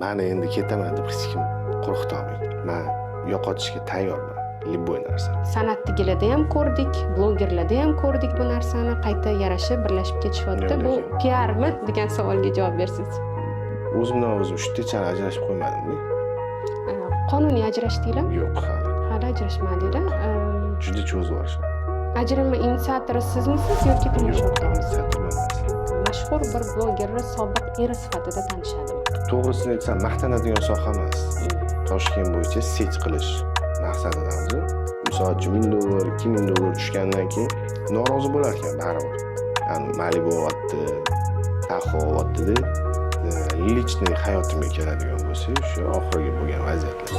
Mani endi ketaman deb hech kim qo'rqita olmaydi. Men yo'qotishga tayyorman. Любой narsa. San'atdagilarda ham ko'rdik, blogerlarda ham ko'rdik bu narsani. Qayta yarashib, birlashib ketishyapti. Bu PR-mi degan savolga javob bersangiz. O'zimdan o'zim shunchalik ajrashib qo'ymadim-da. Qonuniy ajrashdinglarmi? Yo'q, hali. Hali ajrashmadinglar. Juda cho'zib yuborishdi. Ajralma inisiatori sizmisiz yoki turmush o'rtog'ingiz? Inisiatorman. Mashhur bir blogerni sobiq eri sifatida tanishadimi? To'g'risini aytsam, maqtanadigan soha emas. Toshkent bo'yicha set qilish maqsadidamiz. Misol uchun $1000, $2000 tushgandan keyin norozi bo'lar ekan baribir. Ya'ni Malibu olyapti, Tahoe olyapti-da, lichniy hayotimga keladigan bo'lsa, shu oxirgi bo'lgan vaziyatlar.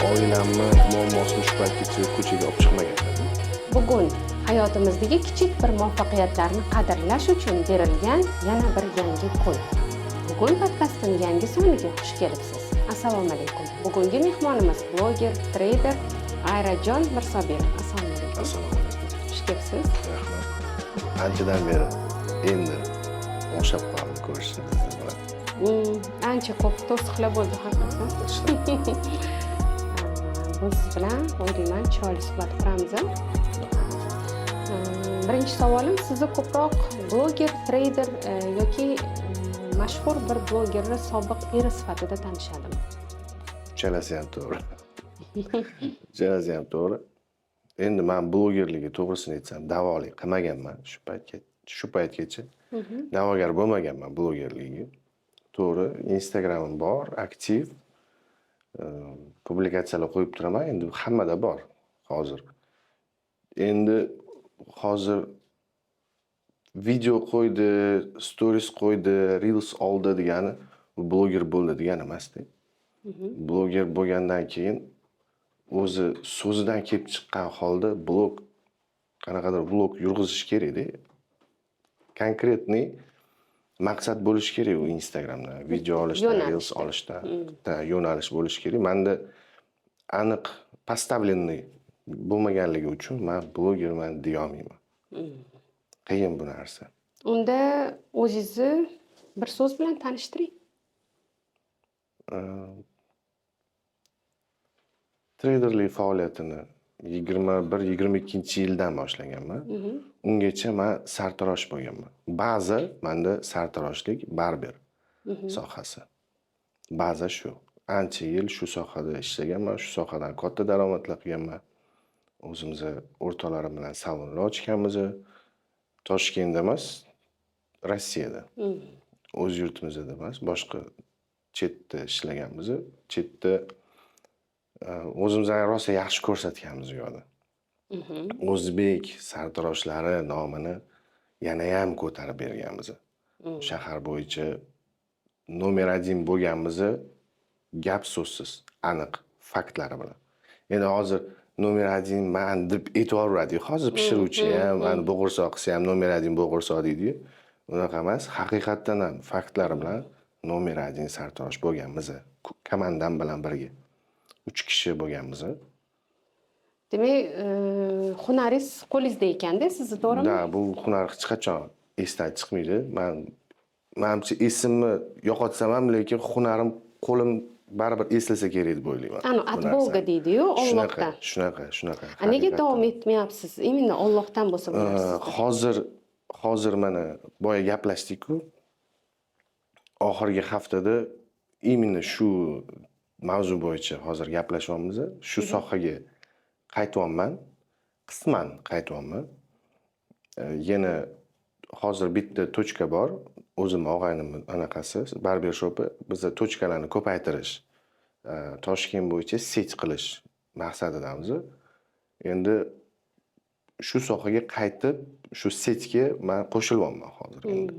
Oilamni muammosini shu paytgacha ko'chaga olib chiqmaganman. Bugun hayotimizdagi kichik bir muvaffaqiyatlarni qadrlash uchun berilgan yana bir yangi kun. Bugun podkastning yangi soniga xush kelibsiz. Assalomu alaykum. Bugungi mehmonimiz bloger, treyder Ayrajon Mirsobirov. Assalomu alaykum. Assalomu alaykum. Xush kelibsiz. Rahmat. Anchadan beri endi o'xshab qoldi ko'rishingizni bilan. Ancha ko'p to'siqlar bo'ldi haqiqatan. Biz bilan o'ylayman chiroyli suhbat quramiz. Birinchi savolim, sizni ko'proq bloger, treyder yoki mashhur bir blogerni sobiq eri sifatida tanishadimi? Uchalasi ham to'g'ri. Uchalasi ham to'g'ri. Endi men blogerligi to'g'risini aytsam, da'volik qilmaganman shu paytgacha. Da'vogar bo'lmaganman blogerligiga. To'g'ri, Instagramim bor, aktiv. Publikatsiyalar qo'yib turaman. Endi hammada bor hozir. Endi hozir video qo'ydi, stories qo'ydi, reels oldi degani bloger bo'ldi degani emas-da. Bloger bo'lgandan keyin o'zi so'zidan kelib chiqqan holda qanaqadir blog yurg'izish kerak-da. Konkretniy maqsad bo'lishi kerak u Instagramda, video olishda, reels olishda, bitta yo'nalish bo'lishi kerak. Menda aniq поставленный bo'lmaganligi uchun men blogerman deya olmayman. Qiyin bu narsa. Unda o'zingizni bir so'z bilan tanishtiring. Treyderlik faoliyatini 21-22-yildan boshlaganman. Ungacha men sartarosh bo'lganman. Baza menda sartaroshlik barber sohasi. Baza shu. Ancha yil shu sohada ishlaganman, shu sohadan katta daromadlar qilganman. O'zimiz o'rtoqlarim bilan salonlar ochganmiz. Toshkentda emas, Rossiyada. O'z yurtimizda emas, boshqa chetda ishlaganmiz. Chetda o'zimizni rosa yaxshi ko'rsatganmiz u yoqda. O'zbek sartaroshlari nomini yana ham ko'tarib berganmiz. Shahar bo'yicha nomer 1 bo'lganmiz. Gap so'zsiz, aniq faktlari bilan. Endi hozir nomer 1 man deb aytvoradi. Hozir pishiruvchi ham, mana bo'g'irsoq qilsa ham nomer 1 bo'g'irsoq deydi. Unaqa emas, haqiqatan ham faktlari bilan nomer 1 sartarosh bo'lganmiz. Komandam bilan birga 3 kishi bo'lganmiz. Demak, hunaringiz qo'lingizda ekanda, sizni to'g'rimi? Da, bu hunar hech qachon esdan chiqmaydi. Menimcha esimni yo'qotsam ham, lekin hunarim qo'lim baribir eslasa kerak deb o'ylayman. Ana atboga deydi-yu, Allohdan. Shunaqa. Nega davom etmayapsiz? Именно Allohdan bo'lsa bo'lyapsiz. Hozir mana boya gaplashdik-ku. Oxirgi haftada именно shu mavzu bo'yicha hozir gaplashyapmiz. Shu sohaga qaytyapman. Qisman qaytyapman. Yana hozir bitta tochka bor. O'zim og'aynim anaqasi, barber shopi. Biz tochkalarni ko'paytirish, Toshkent bo'yicha set qilish maqsadidamiz. Endi shu sohaga qaytib, shu setga men qo'shilyapman hozir endi.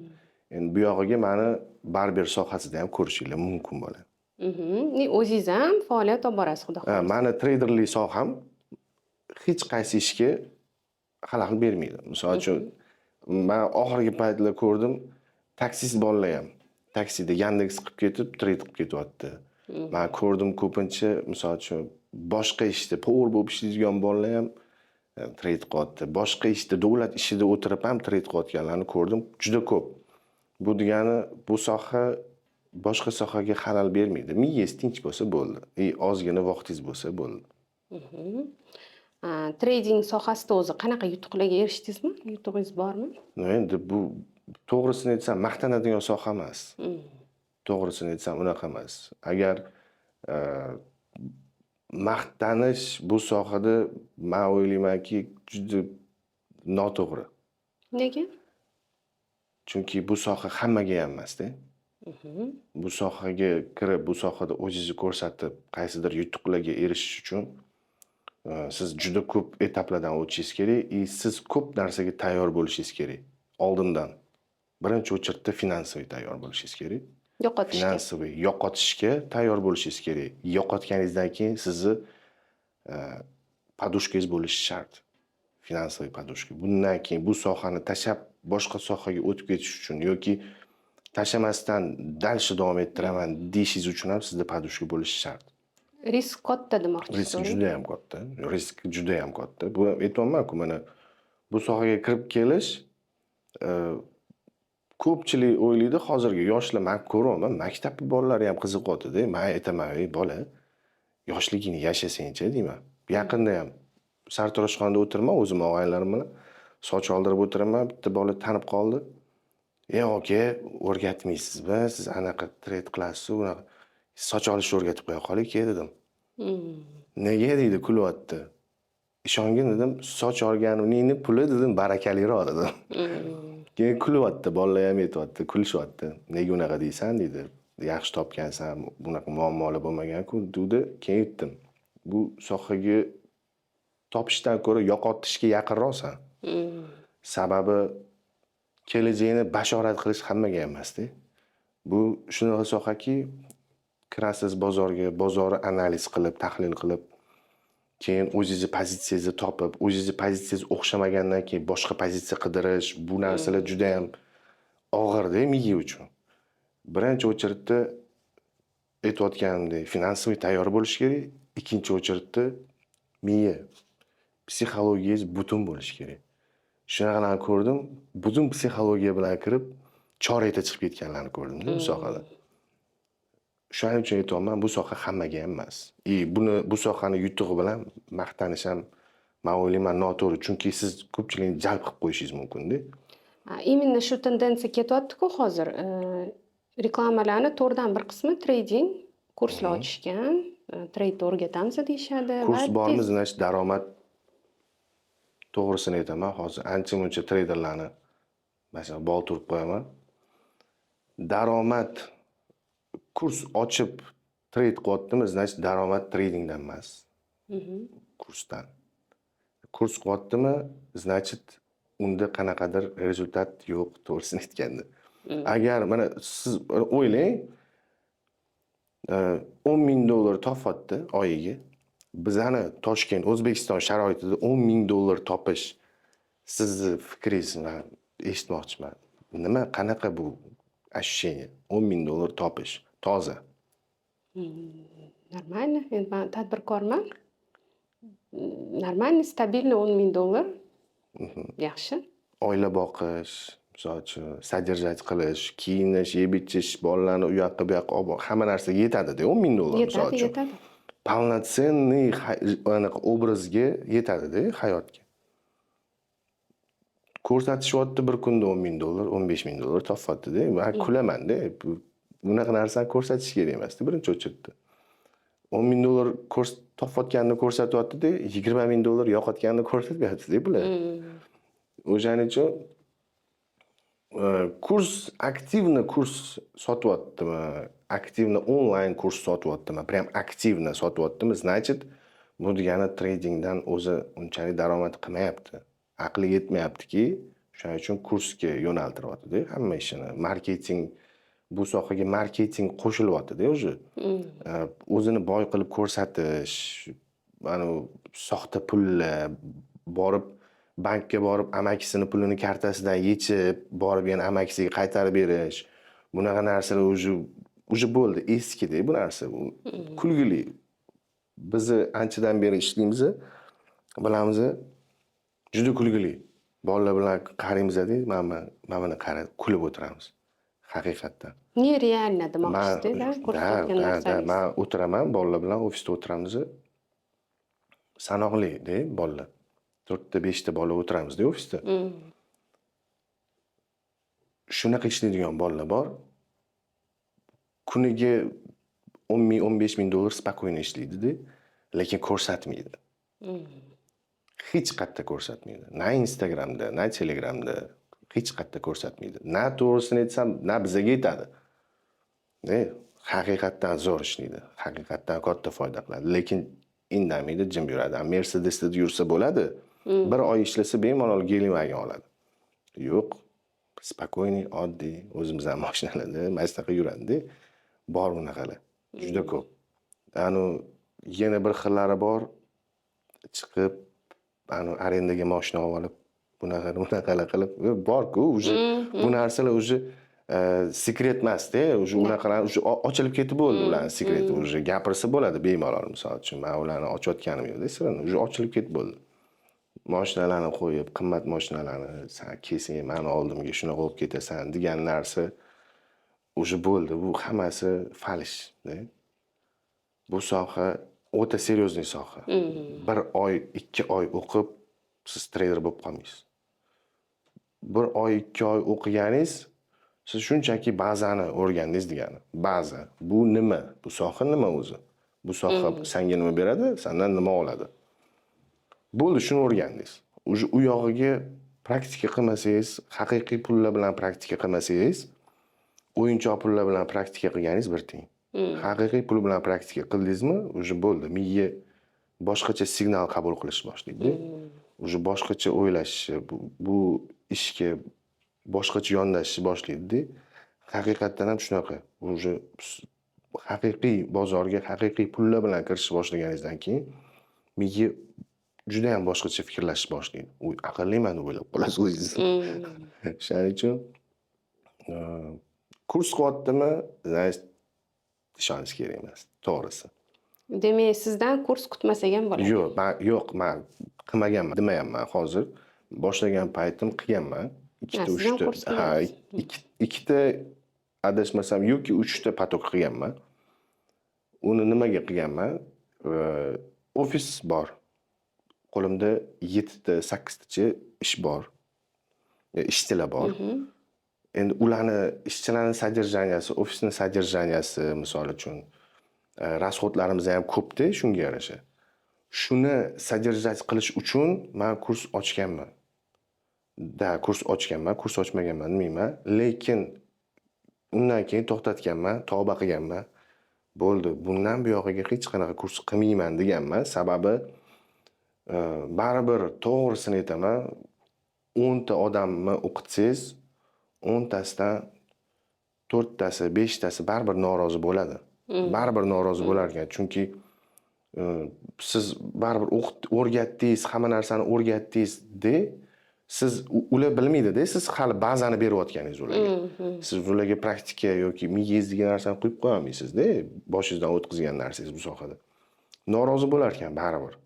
Endi bu yog'iga meni barber sohasida ham ko'rishinglar mumkin bo'ladi. O'zingiz ham faoliyat olib borasiz, xudo xohlasa. Meni treyderlik soham hech qaysi ishga xalaqit bermaydi. Misol uchun, men oxirgi paytlar ko'rdim, taksist bolalar ham taksida Yandex qilib ketib, trade qilib ketyapti. Men ko'rdim ko'pincha, misol uchun, boshqa ishda power bo'lib ishlaydigan bolalar ham trade qilyapti. Boshqa ishda davlat ishida o'tirib ham trade qilayotganlarni ko'rdim, juda ko'p. Bu degani bu soha boshqa sohaga xalal bermaydi. Miyangiz tinch bo'lsa bo'ldi. Ozgina vaqtingiz bo'lsa bo'ldi. Trading sohasida o'zi qanaqa yutuqlarga erishdingizmi? Yutug'ingiz bormi? Endi bu to'g'risini aytsam maqtanadigan soha emas. To'g'risini aytsam unaqa emas. Agar maqtanish bu sohada men o'ylaymanki juda noto'g'ri. Nega? Chunki bu soha hammaga ham emas-da. Bu sohaga kirib, bu sohada o'zingizni ko'rsatib, qaysidir yutuqlarga erishish uchun siz juda ko'p etaplardan o'tishingiz kerak, siz ko'p narsaga tayyor bo'lishingiz kerak. Oldindan. Birinchi o'chirda finansiy tayyor bo'lishingiz kerak. Yo'qotishga. Finansiy yo'qotishga tayyor bo'lishingiz kerak. Yo'qotganingizdan keyin sizni podushkangiz bo'lishi shart. Finansiy podushka. Bundan keyin bu sohani tashlab boshqa sohaga o'tib ketish uchun yoki tashlamasdan dalshi davom ettiraman deyishingiz uchun ham sizda podushka bo'lishi shart. Risk katta demoqchisiz. Risk juda ham katta. Risk juda ham katta. Bu aytmoqman-ku, mana bu sohaga kirib kelish ko'pchilik o'ylaydi, hozirgi yoshlar, men ko'ryapman, maktab bolalari ham qiziqyapti-da. Men aytaman, "Ey bola, yoshligingni yashasang-chi" deyman. Yaqinda ham sartaroshxonada o'tirman, o'zim og'aynilarim bilan soch oldirib o'tiraman, bitta bola tanib qoldi. "Ey aka, o'rgatmaysizmi? Siz anaqa trade qilasiz, unaqa soch olishni o'rgatib qo'ya qoling-ki" dedim. "Nega?" deydi, kulyapti. "Ishongin" dedim, "soch olganimning puli" dedim, "barakaliroq" dedim. Keyin kulyapti, bolalar ham aytyapti, kulishyapti. "Nega unaqa deysan?" deydi. "Yaxshi topgansan, bunaqa muammolar bo'lmagan-ku" dedi. Keyin aytdim, "Bu sohaga topishdan ko'ra yo'qotishga yaqinroqsan." Sababi kelajagini bashorat qilish hammaga emas-da. Bu shunaqa sohaki, kirasiz bozorga, bozorni analiz qilib, tahlil qilib, keyin o'zingizni pozitsiyangizni topib, o'zingizni pozitsiyangiz o'xshamagandan keyin boshqa pozitsiya qidirish, bu narsalar juda ham og'ir-da miya uchun. Birinchi o'chirda aytayotganimdek, finansiy tayyor bo'lish kerak. Ikkinchi o'chirda miya, psixologiyangiz butun bo'lishi kerak. Shunaqalarni ko'rdim, butun psixologiya bilan kirib, chorakda chiqib ketganlarni ko'rdim-da bu sohada. Shuning uchun aytayapman, bu soha hammaga ham emas. Bu sohani yutug'i bilan maqtanish ham men o'ylayman noto'g'ri, chunki siz ko'pchilikni jalb qilib qo'yishingiz mumkin-da. Именно shu tendensiya ketyapti-ku hozir. Reklamalarni to'rdan bir qismi trading kurslar ochishgan, trade o'rgatamiz deyishadi. Kurs bormi, значит, daromad to'g'risini aytaman, hozir ancha-muncha treyderlarni masalan bol turib qo'yaman. Daromad kurs ochib trade qilyaptimi, значит, daromad tradingdan emas. Kursdan. Kurs qilyaptimi, значит, unda qanaqadir rezultat yo'q, to'g'risini aytganda. Agar mana siz o'ylang, $10,000 topyapti oyiga. Bizani Toshkent, O'zbekiston sharoitida $10,000 topish sizni fikringizni eshitmoqchiman. Nima, qanaqa bu ощущение? $10,000 topish toza. Нормально. Endi men tadbirkorman. Нормально, stabilniy $10,000. Yaxshi. Oila boqish, misol uchun sodержать qilish, kiyinish, yeb ichish, bolalarni u yoqqa bu yoqqa olib hamma narsaga yetadi-da $10,000 misol uchun. Yetadi. Полноценный anaqa obrazga yetadi-da hayotga. Ko'rsatishyapti bir kunda $10,000, $15,000 topyapti-da. Men kulaman-da. Bunaqa narsani ko'rsatish kerak emas-da birinchi o'chirda. $10,000 topayotganini ko'rsatyapti-da, $20,000 yo'qotganini ko'rsatmayapti-da bular. O'shaning uchun aktivni kurs sotyaptimi, aktivni onlayn kurs sotyaptimi, prям aktivni sotyaptimi, значит, bu degani tradingdan o'zi unchalik daromad qilmayapti. Aqli yetmayaptiki, shuning uchun kursga yo'naltiryapti-da hamma ishini. Marketing, bu sohaga marketing qo'shilyapti-da o'zi. O'zini boy qilib ko'rsatish, mana soxta pullar, borib bankka borib amakisini pulini kartasidan yechib, borib yana amakisiga qaytarib berish. Bunaqa narsalar o'zi bo'ldi, eskida bu narsa. Kulgili. Biz anchadan beri ishlaymiz, bilamiz, juda kulgili. Bolalar bilan qaraymiz-da, mana buni qarab kulib o'tiramiz. Haqiqatdan. Nerealno demoqchisizda ko'rsatgan da, narsangiz. man o'tiraman, bolalar bilan ofisda o'tiramiz. Sanoqli-da bolalar. 4 ta 5 ta bola o'tiramiz-da ofisda. Shunaqa ishlaydigan bolalar bor. Kuniga 10 ming, 15 ming dollar spokойно ishlaydi-da, lekin ko'rsatmaydi. Hech qayerda ko'rsatmaydi. Na Instagramda, na Telegramda hech qayerda ko'rsatmaydi. Na to'g'risini aytsam, na bizaga aytadi. Haqiqatdan zo'r ishlaydi. Haqiqatdan katta foyda qiladi, lekin indamaydi, jim yuradi. Mercedesda yursa bo'ladi. Bir oy ishlasa bemalol Geelwagen oladi. Yo'q, spokойный, oddiy, o'zimizdan mashinalarda mana shunaqa yuradi-da. Bor bunaqalar. Juda ko'p. Yana bir xillari bor. Chiqib, arendaga mashina olib, bunaqalar qilib, bor-ku, uje bu narsalar uje sekret emas-da, uje unaqalar uje ochilib ketib bo'ldi ularning sekreti, uje gapirsa bo'ladi bemalol, misol uchun. Men ularni ochayotganim yo'q-da, sirini, uje ochilib ketib bo'ldi. Mashinalarni qo'yib, qimmat mashinalarni sen kelsang, meni oldimga shunaqa olib ketasan degan narsa uje bo'ldi. Bu hammasi falsh-da. Bu soha o'ta seriozniy soha. 1 oy, 2 oy o'qib siz trader bo'lib qolmaysiz. 1 oy, 2 oy o'qiganingiz siz shunchaki bazani o'rgandingiz degani. Baza. Bu nima? Bu soha nima o'zi? Bu soha senga nima beradi? Sendan nima oladi? Bo'ldi, shuni o'rgandingiz. U yog'iga praktika qilmasangiz, haqiqiy pullar bilan praktika qilmasangiz, o'yinchoq pullar bilan praktika qilganingiz bir tiyin. Haqiqiy pul bilan praktika qildingizmi, uje bo'ldi. Miya boshqacha signal qabul qilish boshlaydi. Uje boshqacha o'ylashi, bu ishga boshqacha yondashish boshlaydi. Haqiqatdan ham shunaqa. Uje haqiqiy bozorga, haqiqiy pullar bilan kirishni boshlaganingizdan keyin miya juda ham boshqacha fikrlash boshlaydi. U aqlliman deb o'ylab qolasiz o'zingiz. Shuning uchun kurs qilyaptimi, ishoningiz kerak emas, to'g'risi. Demak, sizdan kurs kutmasak ham bo'ladi. Men qilmaganman, demayapman hozir. Boshlagan paytim qilganman. 2 ta 3 ta. 2 ta adashmasam yoki 3 ta patok qilganman. Uni nimaga qilganman? Ofis bor. Qo'limda 7 ta, 8 tacha ish bor. Ishchilar bor. Endi ularni ishchilarning sodержанияsi, ofisning sodержанияsi misol uchun rasxodlarimiz ham ko'p-da shunga yarasha. Shuni sodержать qilish uchun men kurs ochganman. Kurs ochganman, kurs ochmaganman demayman, lekin undan keyin to'xtatganman, tavba qilganman. Bo'ldi, bundan buyog'iga hech qanaqa kurs qilmayman deganman. Sababi baribir to'g'risini aytaman, 10 ta odamni o'qitsangiz, 10 tasidan 4 tasi, 5 tasi baribir norozi bo'ladi. Baribir norozi bo'lar ekan, chunki siz baribir o'rgatdingiz, hamma narsani o'rgatdingiz-da, siz ular bilmaydi-da, siz hali bazani berayotganingiz ularga. Siz ularga praktika yoki miyangizdagi narsani qo'yib qo'ya olmaysiz-da, boshingizdan o'tkazgan narsangiz bu sohada. Norozi bo'lar ekan baribir.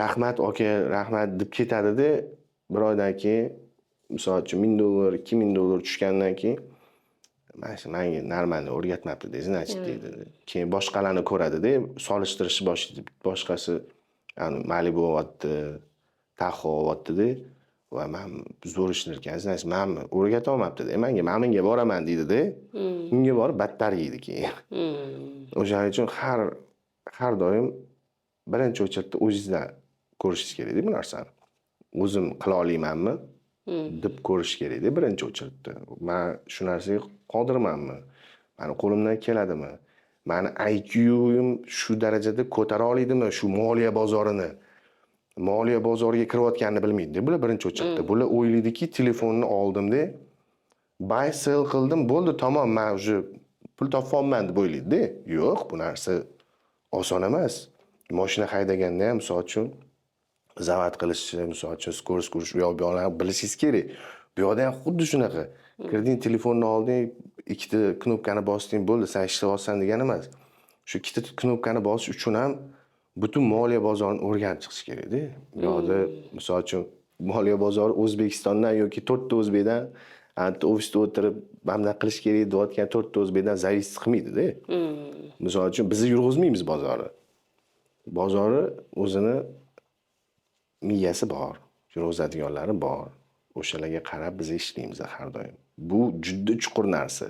Rahmat aka, rahmat deb ketadi-da, bir oydan keyin misol uchun $1000, $2000 tushgandan keyin menga normalni o'rgatmabdi, значит deydi. Keyin boshqalarni ko'radi-da, solishtirishni boshlaydi. Boshqasi Malibu olyapti, Tahoe olyapti-da, va men zo'r ishlarkan, значит menni o'rgata olmabdi-da. Menga boraman deydi-da. Unga borib battar yeydi keyin. O'shaning uchun har doim birinchi o'chirda o'zingizdan ko'rishingiz kerak-da bu narsani. O'zim qila olaymanmi deb ko'rish kerak-da birinchi o'chirda. Men shu narsaga qodirmanmi? Meni qo'limdan keladimi? Meni IQ'im shu darajada ko'tara olaydimi shu moliya bozorini? Moliya bozoriga kirayotganini bilmaydi. Bular birinchi o'chirda. Bular o'ylaydiki, telefonni oldimda, buy sell qildim, bo'ldi, tamom, men uje pul topolman deb o'ylaydi-da. Yo'q, bu narsa oson emas. Mashina haydaganda ham misol uchun zavod qilishni, misol uchun skorost ko'rish, u yoqlarni bilishingiz kerak. Bu yoqda ham xuddi shunaqa. Kirding, telefonni olding, 2 ta knopkani bosding, bo'ldi, sen ishlayapsan degani emas. Shu 2 ta knopkani bosish uchun ham butun moliya bozorini o'rganib chiqish kerak-da. Bu yoqda misol uchun moliya bozori O'zbekistondan yoki 4 ta o'zbekdan ofisda o'tirib bunday qilish kerak deyotgan to'rtta o'zbekdan zavislik qilmaydida. Misol uchun bizni yurg'izmaymiz bozorni. Bozori o'zini miyasi bor, yurg'izadiganlari bor. O'shalarga qarab biz ishlaymiz har doim. Bu juda chuqur narsa.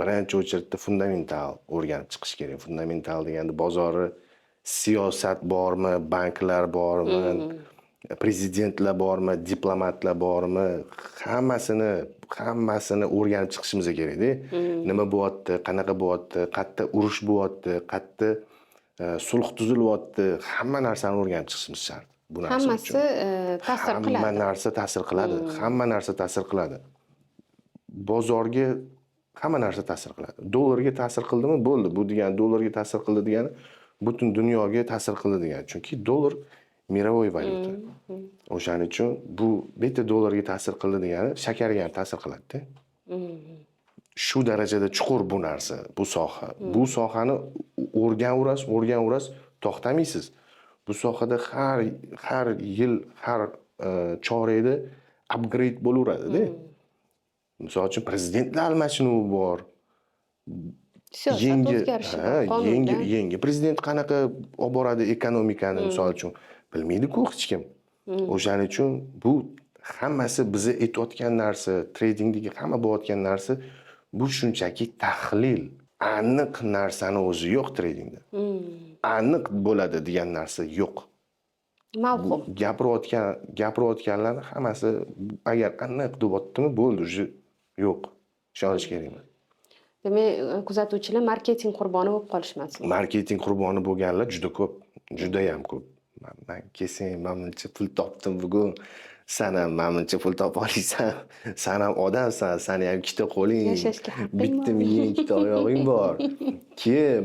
Birinchi o'chirda fundamental o'rganib chiqish kerak. Fundamental deganda bozori siyosat bormi, banklar bormi, prezidentlar bormi, diplomatlar bormi, hammasini o'rganib chiqishimiz kerakda. Nima bo'lyapti, qanaqa bo'lyapti, qayerda urush bo'lyapti, qayerda sulh tuzilyapti, hamma narsani o'rganib chiqishimiz shart. Bu narsa Hammasi ta'sir qiladi. Hamma narsa ta'sir qiladi. Hamma narsa ta'sir qiladi. Bozorga hamma narsa ta'sir qiladi. Dollarga ta'sir qildimi, bo'ldi. Bu degani dollarga ta'sir qildi degani butun dunyoga ta'sir qildi degani. Chunki dollar mировой valyuta. O'shaning uchun bu bitta dollarga ta'sir qildi degani shakarga ham ta'sir qiladi-da. Shu darajada chuqur bu narsa, bu soha. Bu sohani o'rganasiz, to'xtamaysiz. Bu sohada har yil, har chorakda upgrade bo'laveradi-da. Misol uchun prezidentlar almashinuvi bor. Siyosat o'zgarishi bor. Yangi prezident qanaqa olib boradi ekonomikani misol uchun bilmaydi-ku hech kim. O'shaning uchun bu hammasi bizni aytayotgan narsa, tradingdagi hamma bo'layotgan narsa bu shunchaki tahlil. Aniq narsani o'zi yo'q tradingda. Aniq bo'ladi degan narsa yo'q. Mavhum. Gapirayotganlarning hammasi agar aniq deyaptimi, bo'ldi, yo'q. Ishonish kerak. Demak, kuzatuvchilar marketing qurboni bo'lib qolishmasin. Marketing qurboni bo'lganlar juda ko'p, juda ham ko'p. Men kelsang, menimcha pul topdim bugun. Sen ham menimcha pul topa olasan. Sen ham odamsan, seni ham ikkita qo'ling, Yashashga haqqing bitta miying, ikkita oyog'ing bor.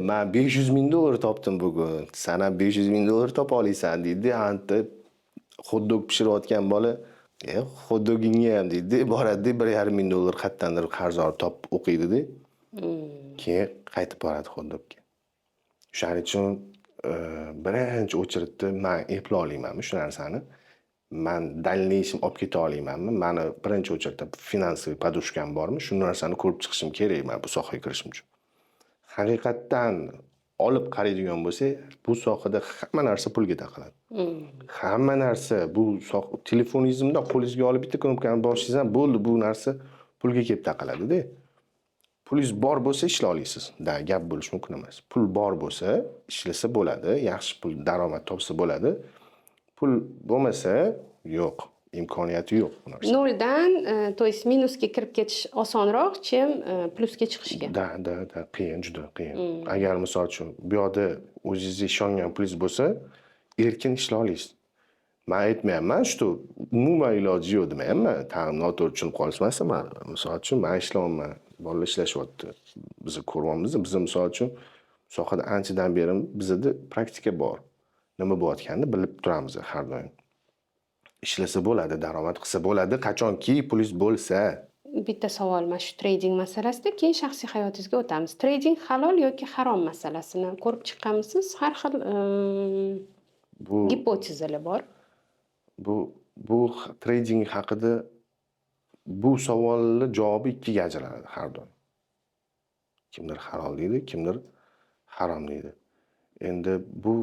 Men 500 ming dollar topdim bugun. Sen ham 500 ming dollar topa olasan deydi. Anta hot-dog pishirayotgan bola, hot-dogingni ham deydi, boradi 1,5 ming dollar qayerdandir qarz olib topib o'qiydi-da. Keyin qaytib boradi hot-dogga. Shuning uchun birinchi o'chirda men eplay olmaymanmi shu narsani? Men dalneyshim olib keta olmaymanmi? Meni birinchi o'chirda finansiy podushkam bormi? Shu narsani ko'rib chiqishim kerak men bu sohaga kirishim uchun. Haqiqatdan olib qaraydigan bo'lsak, bu sohada hamma narsa pulga taqaladi. Hamma narsa bu telefoningizda qo'lingizga olib bitta knopkani bossangiz bo'ldi, bu narsa pulga kelib taqaladi-da. Pulingiz bor bo'lsa ishlay olasiz. Gap bo'lish mumkin emas. Pul bor bo'lsa, ishlasa bo'ladi, yaxshi pul daromad topsa bo'ladi. Pul bo'lmasa, yo'q, imkoniyati yo'q bu narsa. Noldan, to есть minusga kirib ketish osonroq, chem plusga chiqishga. Qiyin, juda qiyin. Agar misol uchun bu yoqda o'zingizga ishongan pulingiz bo'lsa, erkin ishlay olasiz. Men aytmayapman, shu umuman iloji yo'q demayapman. Ta'minot uchun qolmasam, misol uchun men ishlayapman. Bolalar ishlashyapti. Biz ko'ryapmiz, biz misol uchun sohada anchadan beri bizda praktika bor. Nima bo'layotganini bilib turamiz har doim. Ishlasa bo'ladi, daromad qilsa bo'ladi, qachonki pulingiz bo'lsa. Bitta savol mana shu trading masalasida, keyin shaxsiy hayotingizga o'tamiz. Trading halol yoki harom masalasini ko'rib chiqqanmisiz? Har xil gipotezalar bor. Bu trading haqida bu savolning javobi ikkiga ajraladi har doim. Kimdir halol deydi, kimdir harom deydi. Endi bu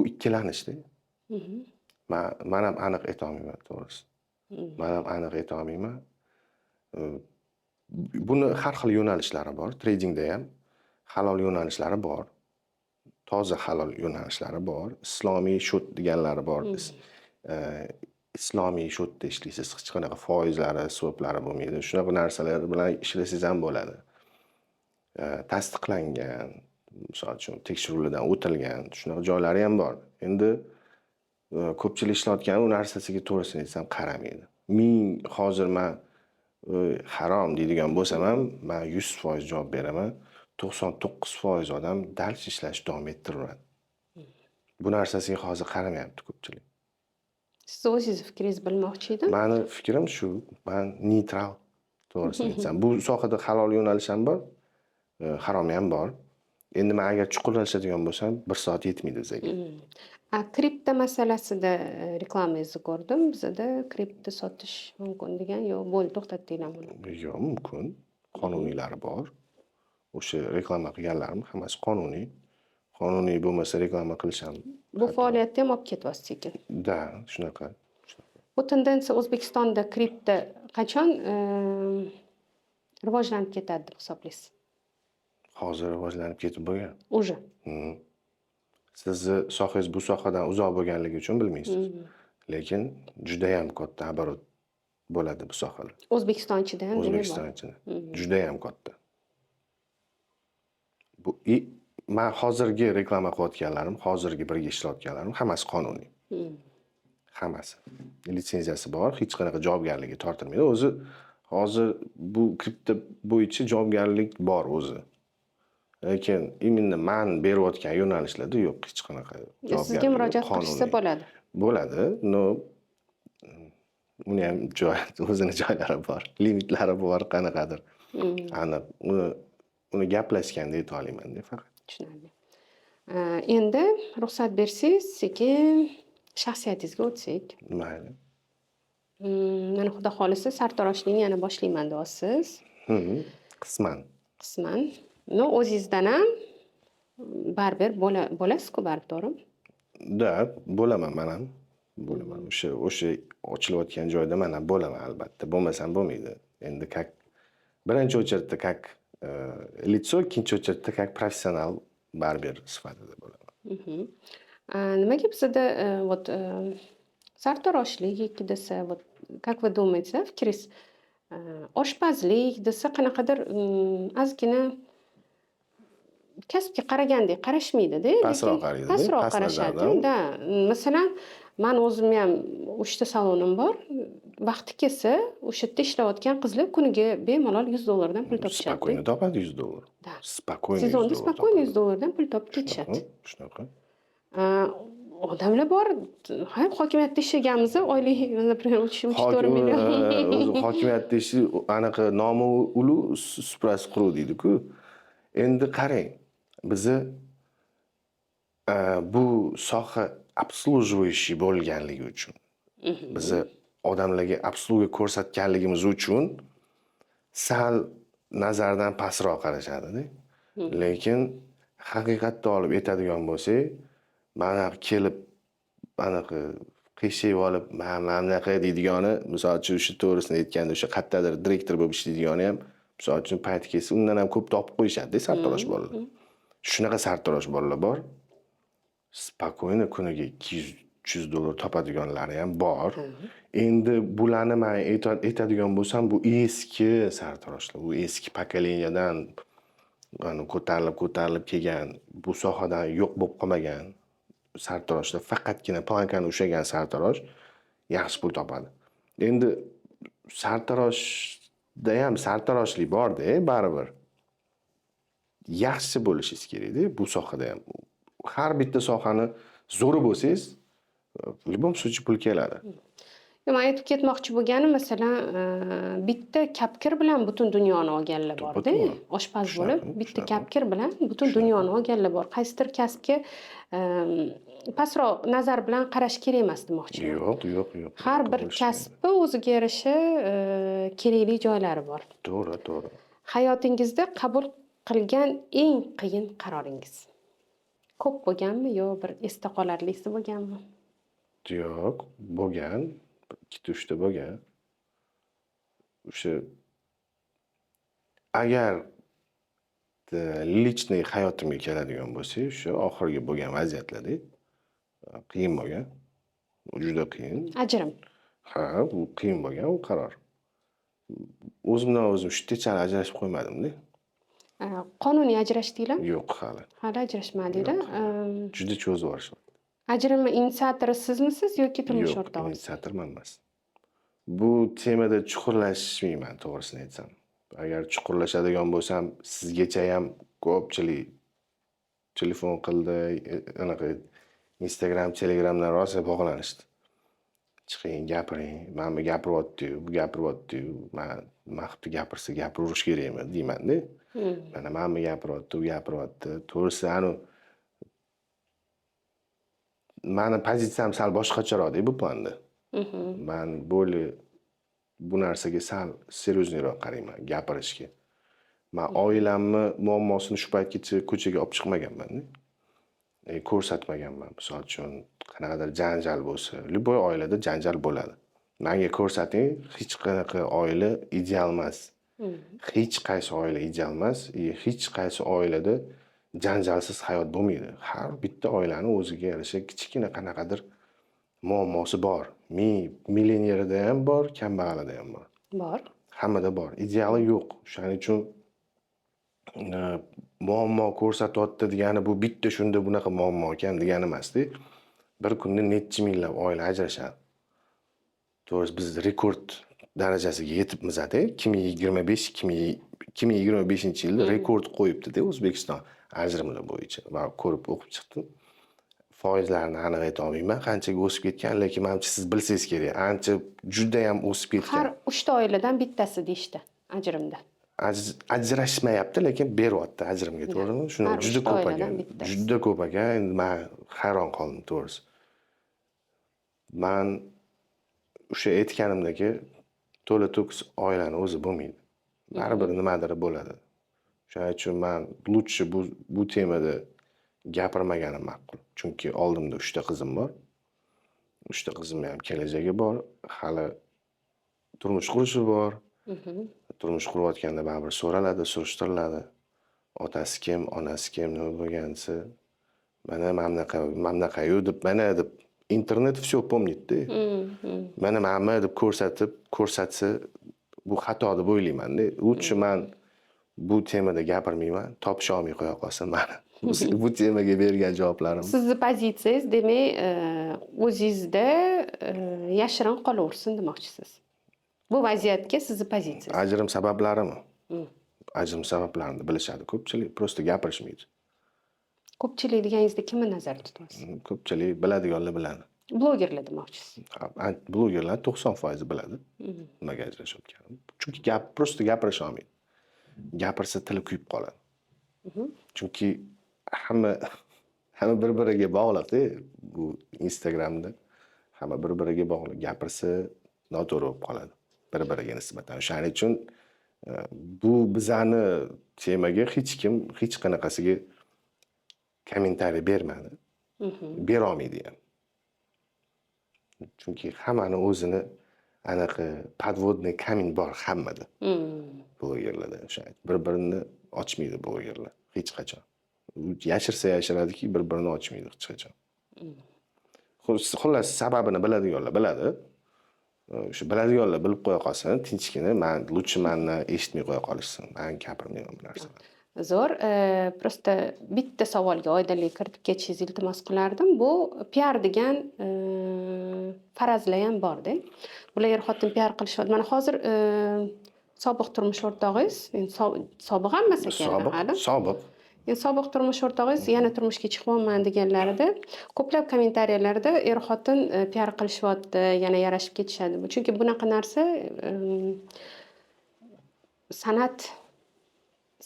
ikkilanishda. Men ham aniq ayta olmayman, to'g'risi. Men ham aniq ayta olmayman. Buni har xil yo'nalishlari bor. Tradingda ham halol yo'nalishlari bor. Toza halol yo'nalishlari bor. Islomiy shot deganlari bor. Islomiy shotda ishlaysiz, hech qanaqa foizlari, swaplari bo'lmaydi. Shunaqa narsalar bilan ishlasangiz ham bo'ladi. Tasdiqlangan, misol uchun tekshiruvlardan o'tilgan, shunaqa joylari ham bor. Endi ko'pchilik ishlayotgan u narsasiga to'g'risini aytsam qaramaydi. Hozir men harom deydigan bo'lsam ham, men 100% javob beraman. 99% odam dars ishlashni davom ettiraveradi. Bu narsasiga hozir qaramayapti ko'pchilik. Siz o'zingiz fikringizni bilmoqchi edim. Meni fikrim shu, men neytral, to'g'risini aytsam. Bu sohada halol yo'nalish ham bor, harom ham bor. Endi men agar chuqurlashadigan bo'lsam, 1 soat yetmaydi bizga. Kripto masalasida reklamangizni ko'rdim. Bizada kripto sotish mumkin degan, yo'q, bo'ldi, to'xtatdinglar buni. Yo'q, mumkin. Qonuniylari bor. O'sha reklama qilganlarim hammasi qonuniy. Qonuniy bo'lmasa reklama qilish ham Bu faoliyatni ham olib ketyapsiz sekin. da, shunaqa. Bu tendensiya O'zbekistonda kripto qachon rivojlanib ketadi deb hisoblaysiz? Hozir rivojlanib ketib bo'lgan. Уже. Sizni sohangiz bu sohadan uzoq bo'lganligi uchun bilmaysiz. Lekin juda ham katta оборот bo'ladi bu sohada. O'zbekiston ichida ham demak bor. O'zbekiston ichida. Juda ham katta. Bu men hozirgi reklama qilayotganlarim, hozirgi birga ishlayotganlarim hammasi qonuniy. Hammasi. Litsenziyasi bor, hech qanaqa javobgarligi tortilmaydi. O'zi hozir bu kripto bo'yicha javobgarlik bor o'zi. Lekin именно men berayotgan yo'nalishlarda yo'q hech qanaqa javobgarlik. Sizga murojaat qilishsa bo'ladi. Bo'ladi, no uni ham o'zini joylari bor, limitlari bor, qanaqadir. Aniq uni gaplashganda ayta olaman-da faqat. Tushunarli. Endi ruxsat bersangiz, sekin shaxsiyatingizga o'tsak. Mayli. Mana xudo xolisa sartaroshlikni yana boshlayman deyapsiz. Qisman. Qisman. No, o'zingizdan ham baribir bo'lasiz-ku, baribir, to'g'rimi? Da, bo'laman men ham. Bo'laman. O'sha ochilayotgan joyda men ham bo'laman albatta. Bo'lmasam bo'lmaydi. Endi birinchi очередda как лицо, ikkinchi очередda как professional barber sifatida bo'laman. Nimaga bizda вот sartaroshlik yoki desa, вот как вы думаете, fikringiz, oshpazlik desa qanaqadir ozgina kasbga qaragandek qarashmaydi-da. Pastroq qaraydi. Pastroq qarashadi. Da, masalan, men o'zim ham 3 ta salonim bor. Vaqti kelsa, o'sha yerda ishlayotgan qizlar kuniga bemalol $100 pul topishadi. Spokойно topadi $100. Da. Spokойно. Sezonda spokойно $100 pul topib ketishadi. Shunaqa. Odamlar bor, hokimiyatda ishlaganmiz, oylik, например, 3-4 million. O'zi hokimiyatda ishi anaqa nomi ulu suprasi quruq deydi-ku. Endi qarang, bizni bu soha обслуживающий bo'lganligi uchun, bizni odamlarga obsluga ko'rsatganligimiz uchun sal nazardan pastroq qarashadi-da. Lekin haqiqatda olib aytadigan bo'lsak, mana kelib anaqa qiyshayib olib, mana bunaqa deydigani, misol uchun o'sha to'g'risini aytganda o'sha qayerdadir direktor bo'lib ishlaydigani ham, misol uchun payti kelsa, undan ham ko'p topib qo'yishadi-da sartarosh bolalar. Shunaqa sartarosh bolalar bor. Spokойно kuniga $200 topadiganlari ham bor. Endi bularni men aytadigan bo'lsam, bu eski sartaroshlar, bu eski pokoleniyadan ko'tarilib kelgan, bu sohadan yo'q bo'lib qolmagan sartaroshlar, faqatgina plankani ushlagan sartarosh yaxshi pul topadi. Endi sartaroshda ham sartaroshlik bor-da, baribir. Yaxshi bo'lishingiz kerak-da bu sohada ham. Har bitta sohani zo'ri bo'lsangiz, любом случае pul keladi. Men aytib ketmoqchi bo'lganim, masalan, bitta kapkir bilan butun dunyoni olganlar bor-da. Oshpaz bo'lib, bitta kapkir bilan butun dunyoni olganlar bor. Qaysidir kasbga pastroq nazar bilan qarash kerak emas demoqchiman. Yo'q. Har bir kasbda o'ziga yarasha kerakli joylari bor. To'g'ri. Hayotingizda qabul qilgan eng qiyin qaroringiz ko'p bo'lganmi yo bir esda qolarlisi bo'lganmi? Yo'q, bo'lgan. 2-3 ta bo'lgan. O'sha agar lichniy hayotimga keladigan bo'lsa, o'sha oxirgi bo'lgan vaziyatlarda qiyin bo'lgan. Juda qiyin. Ajrim. Ha, bu qiyin bo'lgan u qaror. O'zimdan o'zim shu techani ajrashib qo'ymadim-da. Qonuniy ajrashdinglar? Yo'q, hali. Hali ajrashmadinglar. Juda cho'zib yuborishdi. Ajrimni inisiatori sizmisiz yoki turmush o'rtog'ingiz? Yo'q, inisiator men emas. Bu temada chuqurlashmayman, to'g'risini aytsam. Agar chuqurlashadigan bo'lsam, sizgacha ham ko'pchilik telefon qildi, anaqa Instagram, Telegramdan rosa bog'lanishdi. Chiqing, gapiring, mana bu gapiryapti-yu, bu gapiryapti-yu, nima qilib gapirsa gapirash kerakmi deyman-da. Mana bu gapiryapti, u gapiryapti. To'g'risi, mani pozitsiyam sal boshqacharoqda bu planda. Men bu narsaga sal seryozniyroq qarayman gapirishga. Men oilamni muammosini shu paytgacha ko'chaga olib chiqmaganman. Ko'rsatmaganman. Misol uchun qanaqadir janjal bo'lsa, любой oilada janjal bo'ladi. Menga ko'rsating, hech qanaqa oila ideal emas. Hech qaysi oila ideal emas, hech qaysi oilada janjalsiz hayot bo'lmaydi. Har bitta oilaning o'ziga yarasha kichkina qanaqadir muammosi bor. Millionerida ham bor, kambag'alida ham bor. Bor. Hammada bor. Ideali yo'q. Shuning uchun muammo ko'rsatyapti degani bu bitta shunda bunaqa muammo ekan degani emasda. Bir kunda necha minglab oila ajrashadi. To'g'ri, biz rekord darajasiga yetibmiz-da. 2025-yilda rekord qo'yibdi-da O'zbekiston ajrimlar bo'yicha. Men ko'rib o'qib chiqdim. Foizlarni aniq ayta olmayman, qanchaga o'sib ketgan, lekin menimcha siz bilsangiz kerak. Ancha juda ham o'sib ketgan. Har 3 ta oiladan bittasi deyishdi ajrimda. Ajrashmayapti, lekin beryapti ajrimga, to'g'rimi? Shuni juda ko'p ekan. Juda ko'p ekan. Endi men hayron qoldim, to'g'risi. Men o'sha aytganimdagi to'la-to'kis oilani o'zi bo'lmaydi. Baribir nimadir bo'ladi. Shuning uchun men lutchi bu temada gapirmaganim ma'qul. Chunki oldimda 3 ta qizim bor. 3 ta qizimning ham kelajagi bor. Hali turmush qurishi bor. Turmush qurayotganda baribir so'raladi, surishtiriladi. Otasi kim, onasi kim, nima bo'lganisi. Mana qayu deb, mana deb internet все помнит-da. Mana deb ko'rsatsa bu xato deb o'ylayman-da. Lutchi men bu temada gapirmayman, topisha olmay qo'ya qolsin meni. Bu temaga bergan javoblarim. Sizni pozitsiyangiz, demak, o'zingizda yashirin qolaversin demoqchisiz. Bu vaziyatga sizni pozitsiyangiz. Ajrim sabablarimi? Ajrim sabablarini bilishadi ko'pchilik, prosta gapirishmaydi. Ko'pchilik deganingizda kimni nazarda tutasiz? Ko'pchilik biladiganlar biladi. Blogerlar demoqchisiz. Blogerlar 90% biladi. Nimaga ajrashayotganini. Chunki prosta gapirisha olmaydi. Gapirsa tili kuyib qoladi. Chunki hamma bir-biriga bog'liq-da bu Instagramda. Hamma bir-biriga bog'liq. Gapirsa noto'g'ri bo'lib qoladi. Bir-biriga nisbatan. Shuning uchun bu bizani temaga hech kim hech qanaqasiga kommentariy bermadi. Bera olmaydi ham. Chunki hammani o'zini anaqa podvodniy kamin bor hammada. Blogerlarda bir-birini ochmaydi blogerlar hech qachon. Yashirsa yashiradiki, bir-birini ochmaydi hech qachon. Xullas sababini biladiganlar biladi. Shu biladiganlar bilib qo'ya qolsin, tinchgina lutchi menni eshitmay qo'ya qolishsin. Men gapirmayman bu narsani. Zo'r, prosta bitta savolga oydinlik kiritib ketishingizni iltimos qilardim. Bu PR degan farazlar ham bor-da. Bular er-xotin PR qilishyapti. Mana hozir sobiq turmush o'rtog'ingiz, sobiq ham emas ekan, Sobiq. Sobiq turmush o'rtog'ingiz yana turmushga chiqyapman deganlarida ko'plab kommentariyalarda er-xotin PR qilishyapti, yana yarashib ketishadi. Chunki bunaqa narsa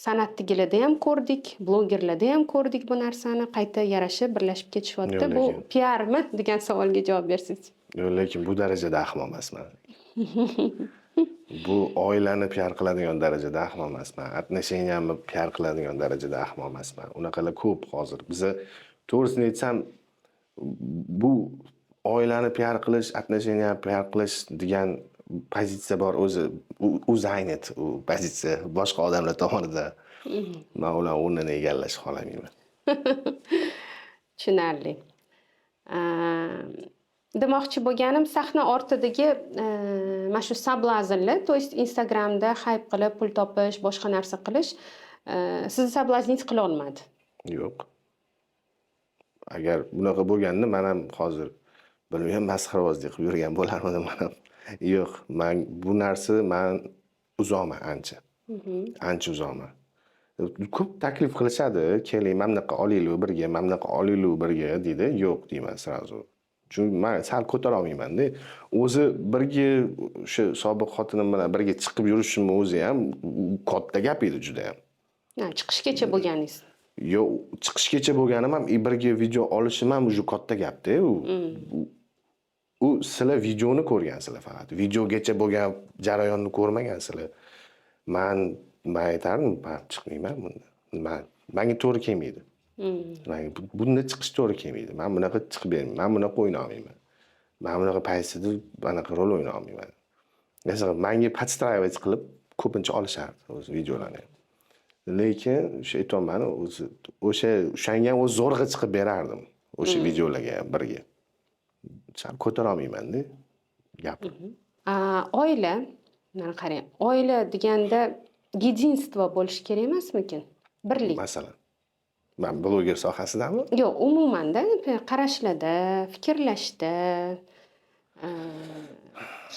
san'atchilarda ham ko'rdik, blogerlarda ham ko'rdik bu narsani, qayta yarashib, birlashib ketishyapti. Bu PRmi degan savolga javob bersangiz. Yo'q, lekin bu darajada ahmoq emasman. Bu oilani PR qiladigan darajada ahmoq emasman. Отношенияni PR qiladigan darajada ahmoq emasman. Unaqalar ko'p hozir. Biza to'g'risini aytsam, bu oilani PR qilish, отношенияni PR qilish degan pozitsiya bor o'zi aynit u pozitsiya boshqa odamlar tomonidan. Men ular o'rnini egallashni xohlamayman. Tushunarli. Demoqchi bo'lganim, sahna ortidagi mana shu sablaznlar, to есть Instagramda hayp qilib pul topish, boshqa narsa qilish sizni sablazningiz qila olmadi. Yo'q. Agar bunaqa bo'lganda men ham hozir bilmayman, masxarabozlik qilib yurgan bo'lardim men ham. Yo'q, bu narsa men uzoqman ancha. Ancha uzoqman. Ko'p taklif qilishadi, keling, mana bunaqa olaylik birga, mana bunaqa olaylik birga deydi. Yo'q deyman srazu. Chunki men sal ko'tara olmayman-da. O'zi birga o'sha sobiq xotinim bilan birga chiqib yurishim o'zi ham katta gap edi juda ham. Chiqishgacha bo'lganingiz. yo chiqishgacha bo'lganim ham birga video olishim ham уже katta gapda u sizlar videoni ko'rgansizlar faqat. Videogacha bo'lgan jarayonni ko'rmagansizlar. Men aytardim, men chiqmayman bundan. Menga to'g'ri kelmaydi. Bunda chiqish to'g'ri kelmaydi. Men bunaqa chiqib bermayman. Men bunaqa o'ynay olmayman. Men bunaqa paysida bunaqa rol o'ynay olmayman. Masalan, menga podstраивать qilib ko'pincha olishardi o'zi videolarni. Lekin o'sha aytolmani o'zi o'shanga o'z zo'rg'a chiqib berardim. O'sha videolarga birga. Sal ko'tara olmayman-da gapni. Oila, mana qarang, oila deganda единство bo'lish kerak emasmikin? Birlik. Masalan, men bloger sohasidami? Yo'q, umumanda qarashlarda, fikrlashda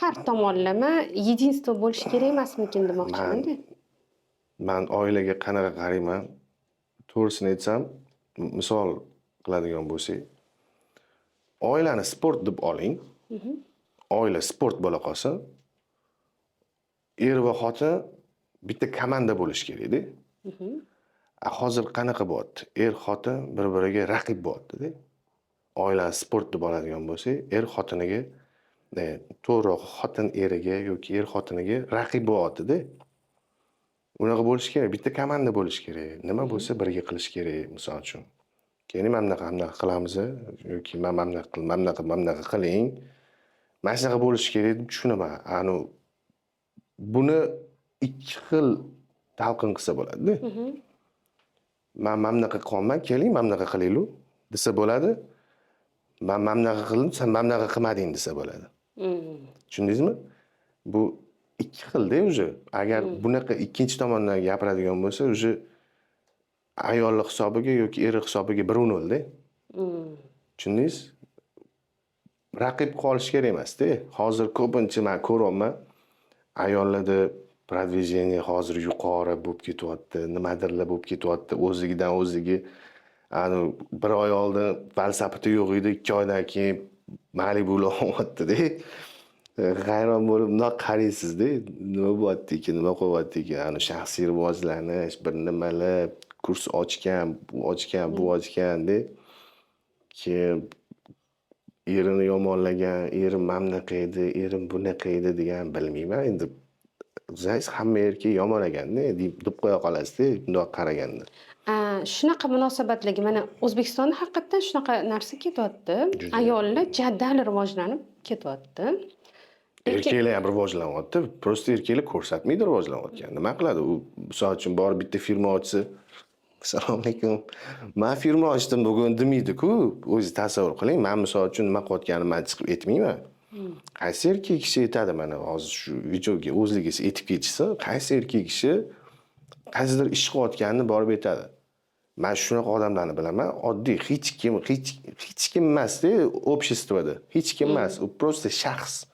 har tomonlama единство bo'lish kerak emasmikin demoqchiman-da. Men oilaga qanaqa qarayman? To'g'risini aytsam, misol qiladigan bo'lsak, oilani sport deb oling. Oila sport bo'la qolsa, er va xotin bitta komanda bo'lish kerak-da. Hozir qanaqa bo'lyapti? Er xotin bir-biriga raqib bo'lyapti-da. Oila sport deb oladigan bo'lsak, er xotiniga, to'g'riroq xotin eriga yoki er xotiniga raqib bo'lyapti-da. Unaqa bo'lish kerak, bitta komanda bo'lish kerak. Nima bo'lsa birga qilish kerak, misol uchun. Keyin mana bunaqa qilamiz yoki mana bunaqa qiling. Mana shunaqa bo'lish kerak deb tushunaman. Buni ikki xil talqin qilsa bo'ladi-da. Men mana bunaqa qilman, keling, mana bunaqa qilaylik desa bo'ladi. Men mana bunaqa qildim, sen mana bunaqa qilmading desa bo'ladi. Tushundingizmi? Bu ikki xilda o'zi. Agar bunaqa ikkinchi tomondan gapiradigan bo'lsa, o'zi ayollar hisobiga yoki eri hisobiga 1-0-da. Tushundingiz? Raqib qolish kerak emas-da. Hozir ko'pincha men ko'ryapman, ayollarda продвижение hozir yuqori bo'lib ketyapti, nimadirlar bo'lib ketyapti, o'zigidan o'ziga bir oy oldin falsafati yo'q edi, 2 oydan keyin Malibu'lar olyapti-da. Hayron bo'lib bundoq qaraysiz-da, nima bo'lyapti ekan, nima qilyapti ekan, shaxsiy rivojlanish, bir nimalar, kurs ochgan, bu ochgan-da. Keyin erini yomonlagan, erim mamnaqa edi, erim bunaqa edi degan bilmayman endi. O'zingiz hamma erkak yomon ekanda deb qo'ya qolasiz-da, bundoq qaraganda. Shunaqa munosabatlarga mana O'zbekistonda haqiqatan shunaqa narsa ketyapti. Ayollar jadal rivojlanib ketyapti. Erkaklar ham rivojlanyapti. Prosta erkaklar ko'rsatmaydi rivojlanayotganini. Nima qiladi? U misol uchun borib bitta firma ochsa, assalomu alaykum, men firma ochdim bugun demaydi-ku. O'zi tasavvur qiling, men misol uchun nima qilayotganimni men chiqib aytmayman. Qaysi erkak kishi aytadi mana hozir shu videoga o'zligiz aytib ketsa, qaysi erkak kishi qaysidir ish qilayotganini borib aytadi. Men shunaqa odamlarni bilaman, oddiy hech kim emas-da обществоda. Hech kim emas, u prosta shaxs.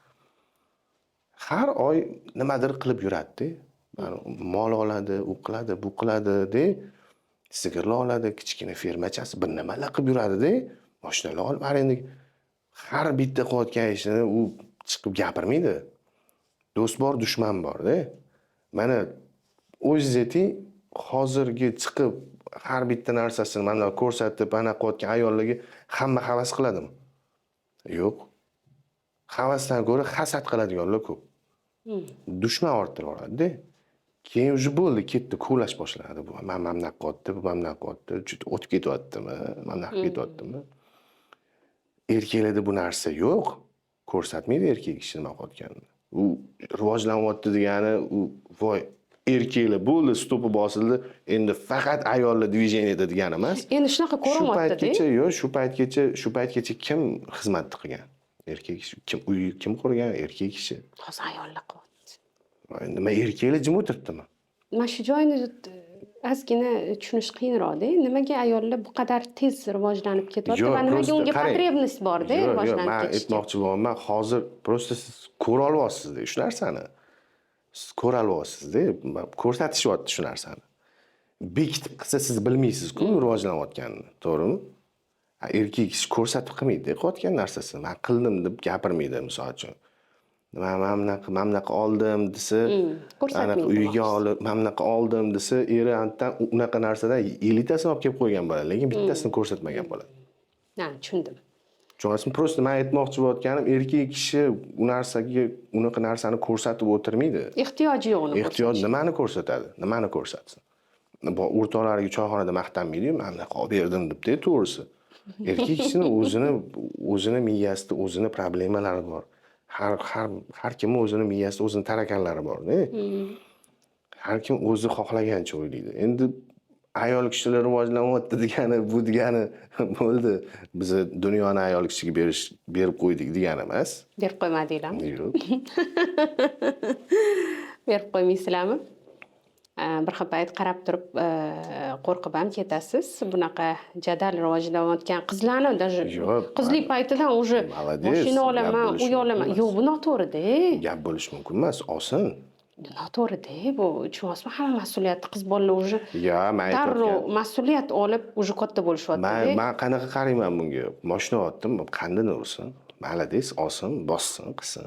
Har oy nimadir qilib yuradi-da. Mol oladi, u qiladi, bu qiladi-da. Sigirlar oladi, kichkina fermachasi bir nimalar qilib yuradi-da. Mashinalar olib endi har bitta qilayotgan ishini u chiqib gapirmaydi. Do'st bor, dushman bor-da. Mana o'zingiz ayting, hozirgi chiqib har bitta narsasini mana ko'rsatib, ana qilayotgan ayollarga hamma havas qiladimi? Yo'q. Havasdan ko'ra hasad qiladiganlar ko'p. Dushman orttirib oladi-da. Keyin o'zi bo'ldi, ketdi, ko'lash boshladi bu. Men mamnaq qilyapti, bu mamnaq qilyapti, o'tib ketyaptimi, mamnaq ketyaptimi? Erkaklarda bu narsa yo'q. Ko'rsatmaydi erkak kishi nima qilayotganini. U rivojlanyapti degani, u voy erkaklar bo'ldi, stopi bosildi, endi faqat ayollar движениеda degani emas. Endi shunaqa ko'ryapti-da. Shu paytgacha kim xizmat qilgan? Erkak kishi, kim qurgan? Erkak kishi. Hozir ayollar qilyapti. Nima erkaklar jim o'tiribdimi? Mana shu joyni ozgina tushunish qiyinroq-da. Nimaga ayollar bu qadar tez rivojlanib ketyapti va nimaga unga потребность bor-da rivojlanib ketishga? Men aytmoqchi bo'laman, hozir prosta siz ko'ra olyapsiz-da shu narsani. Siz ko'ra olyapsiz-da, ko'rsatishyapti shu narsani. Bekitib qilsa siz bilmaysiz-ku rivojlanayotganini, to'g'rimi? Erkak kishi ko'rsatib qilmaydi qilayotgan narsasini. Men qildim deb gapirmaydi, misol uchun. mana bunaqa oldim desa, anaqa ko'rsatmaydi uyga demoqchisiz. olib, mana bunaqa oldim desa, eri antan unaqa narsadan 50 tasini olib kelib qo'ygan bo'ladi, lekin bittasini ko'rsatmagan bo'ladi. Ha, tushundim. Tushunasizmi? Prosta men aytmoqchi bo'layotganim, erkak kishi unaqa narsani ko'rsatib o'tirmaydi. Ehtiyoji yo'q uni Ehtiyoj nimani ko'rsatadi? Nimani ko'rsatsin? O'rtoqlariga choyxonada maqtanmaydi-yu, "Men bunaqa olib berdim" debdi, to'g'risi. Erkak kishining o'zini miyasida o'zini problemalari bor. Har kimning o'zini miyasida o'zini tarakanlari bor-da. Har kim o'zi xohlagancha o'ylaydi. Endi ayol kishilar rivojlanyapti degani, bu degani bo'ldi. Biz dunyoni ayol kishiga berib qo'ydik degani emas. Berib qo'ymadinglarmi? Yo'q. Berib qo'ymaysizlarmi? Bir xil payt qarab turib qo'rqib ham ketasiz. Bunaqa jadal rivojlanayotgan qizlarni даже Yo'q, qizlik paytidan уже Молодец, mashina olaman, gap uy bo'lishi olaman. mumkin Yo'q, bu noto'g'ri-da. Gap bo'lishi mumkin emas, oson. Noto'g'ri-da. Bu tushunyapsizmi? Hamma mas'uliyatni qiz bolalar уже Ya, men darrov aytayotgan. mas'uliyat olib уже katta bo'lishyapti-da. Men qanaqa qarayman bunga? Mashina oldim, qandini ursin. Молодец, olsin, bossin, qilsin.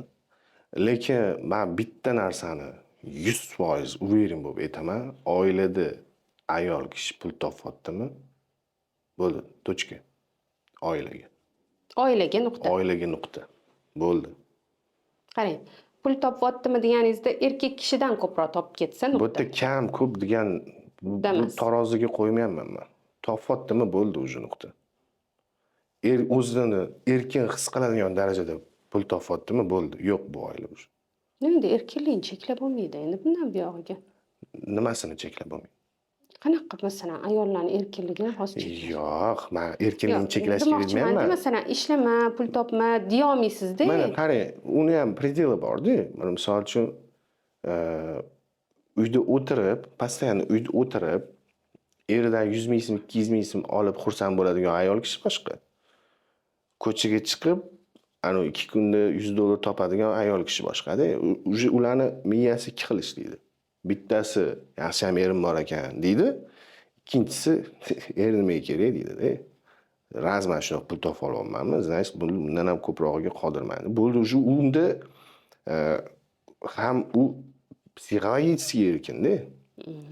Lekin men bitta narsani 100% uverin bo'lib aytaman, oilada ayol kishi pul topyaptimi? Bo'ldi, точка. Oilaga. Oilaga nuqta. Oilaga nuqta. Bo'ldi. Qarang, pul topyaptimi deganingizda erkak kishidan ko'proq topib ketsa Bu nuqta. yerda kam, ko'p degan bu Damas. taroziga qo'ymayapman men. Topyaptimi? Bo'ldi o'zi nuqta. O'zini erkin his qiladigan darajada pul topyaptimi? Bo'ldi. Yo'q bu oila уже. Endi erkinlikni cheklab bo'lmaydi endi bundan buyog'iga. Nimasini cheklab bo'lmaydi? Qanaqa masalan ayollarning erkinligini hozir Yo'q, men erkinlikni cheklashga demoqchiman-da, bermayman. masalan ishlama, pul topma deya olmaysizda. Mana qarang, uni ham predeli bor-da. Mana misol uchun uyda o'tirib, постоянно uyda o'tirib, eridan 100 ming so'm, 200 ming so'm olib xursand bo'ladigan ayol kishi boshqa. Ko'chaga chiqib, ana 2 kunda 100 dollar topadigan ayol kishi boshqa-da. Ularni miyasi ikki xil ishlaydi. Bittasi yaxshi ham erim bor ekan deydi. Ikkinchisi er nimaga kerak deydi-da. Razman shunaqa pul topa olmayapman, значит, bundan ham ko'prog'iga qodirman. Bo'ldi, unda ham u psixologически erkin-da.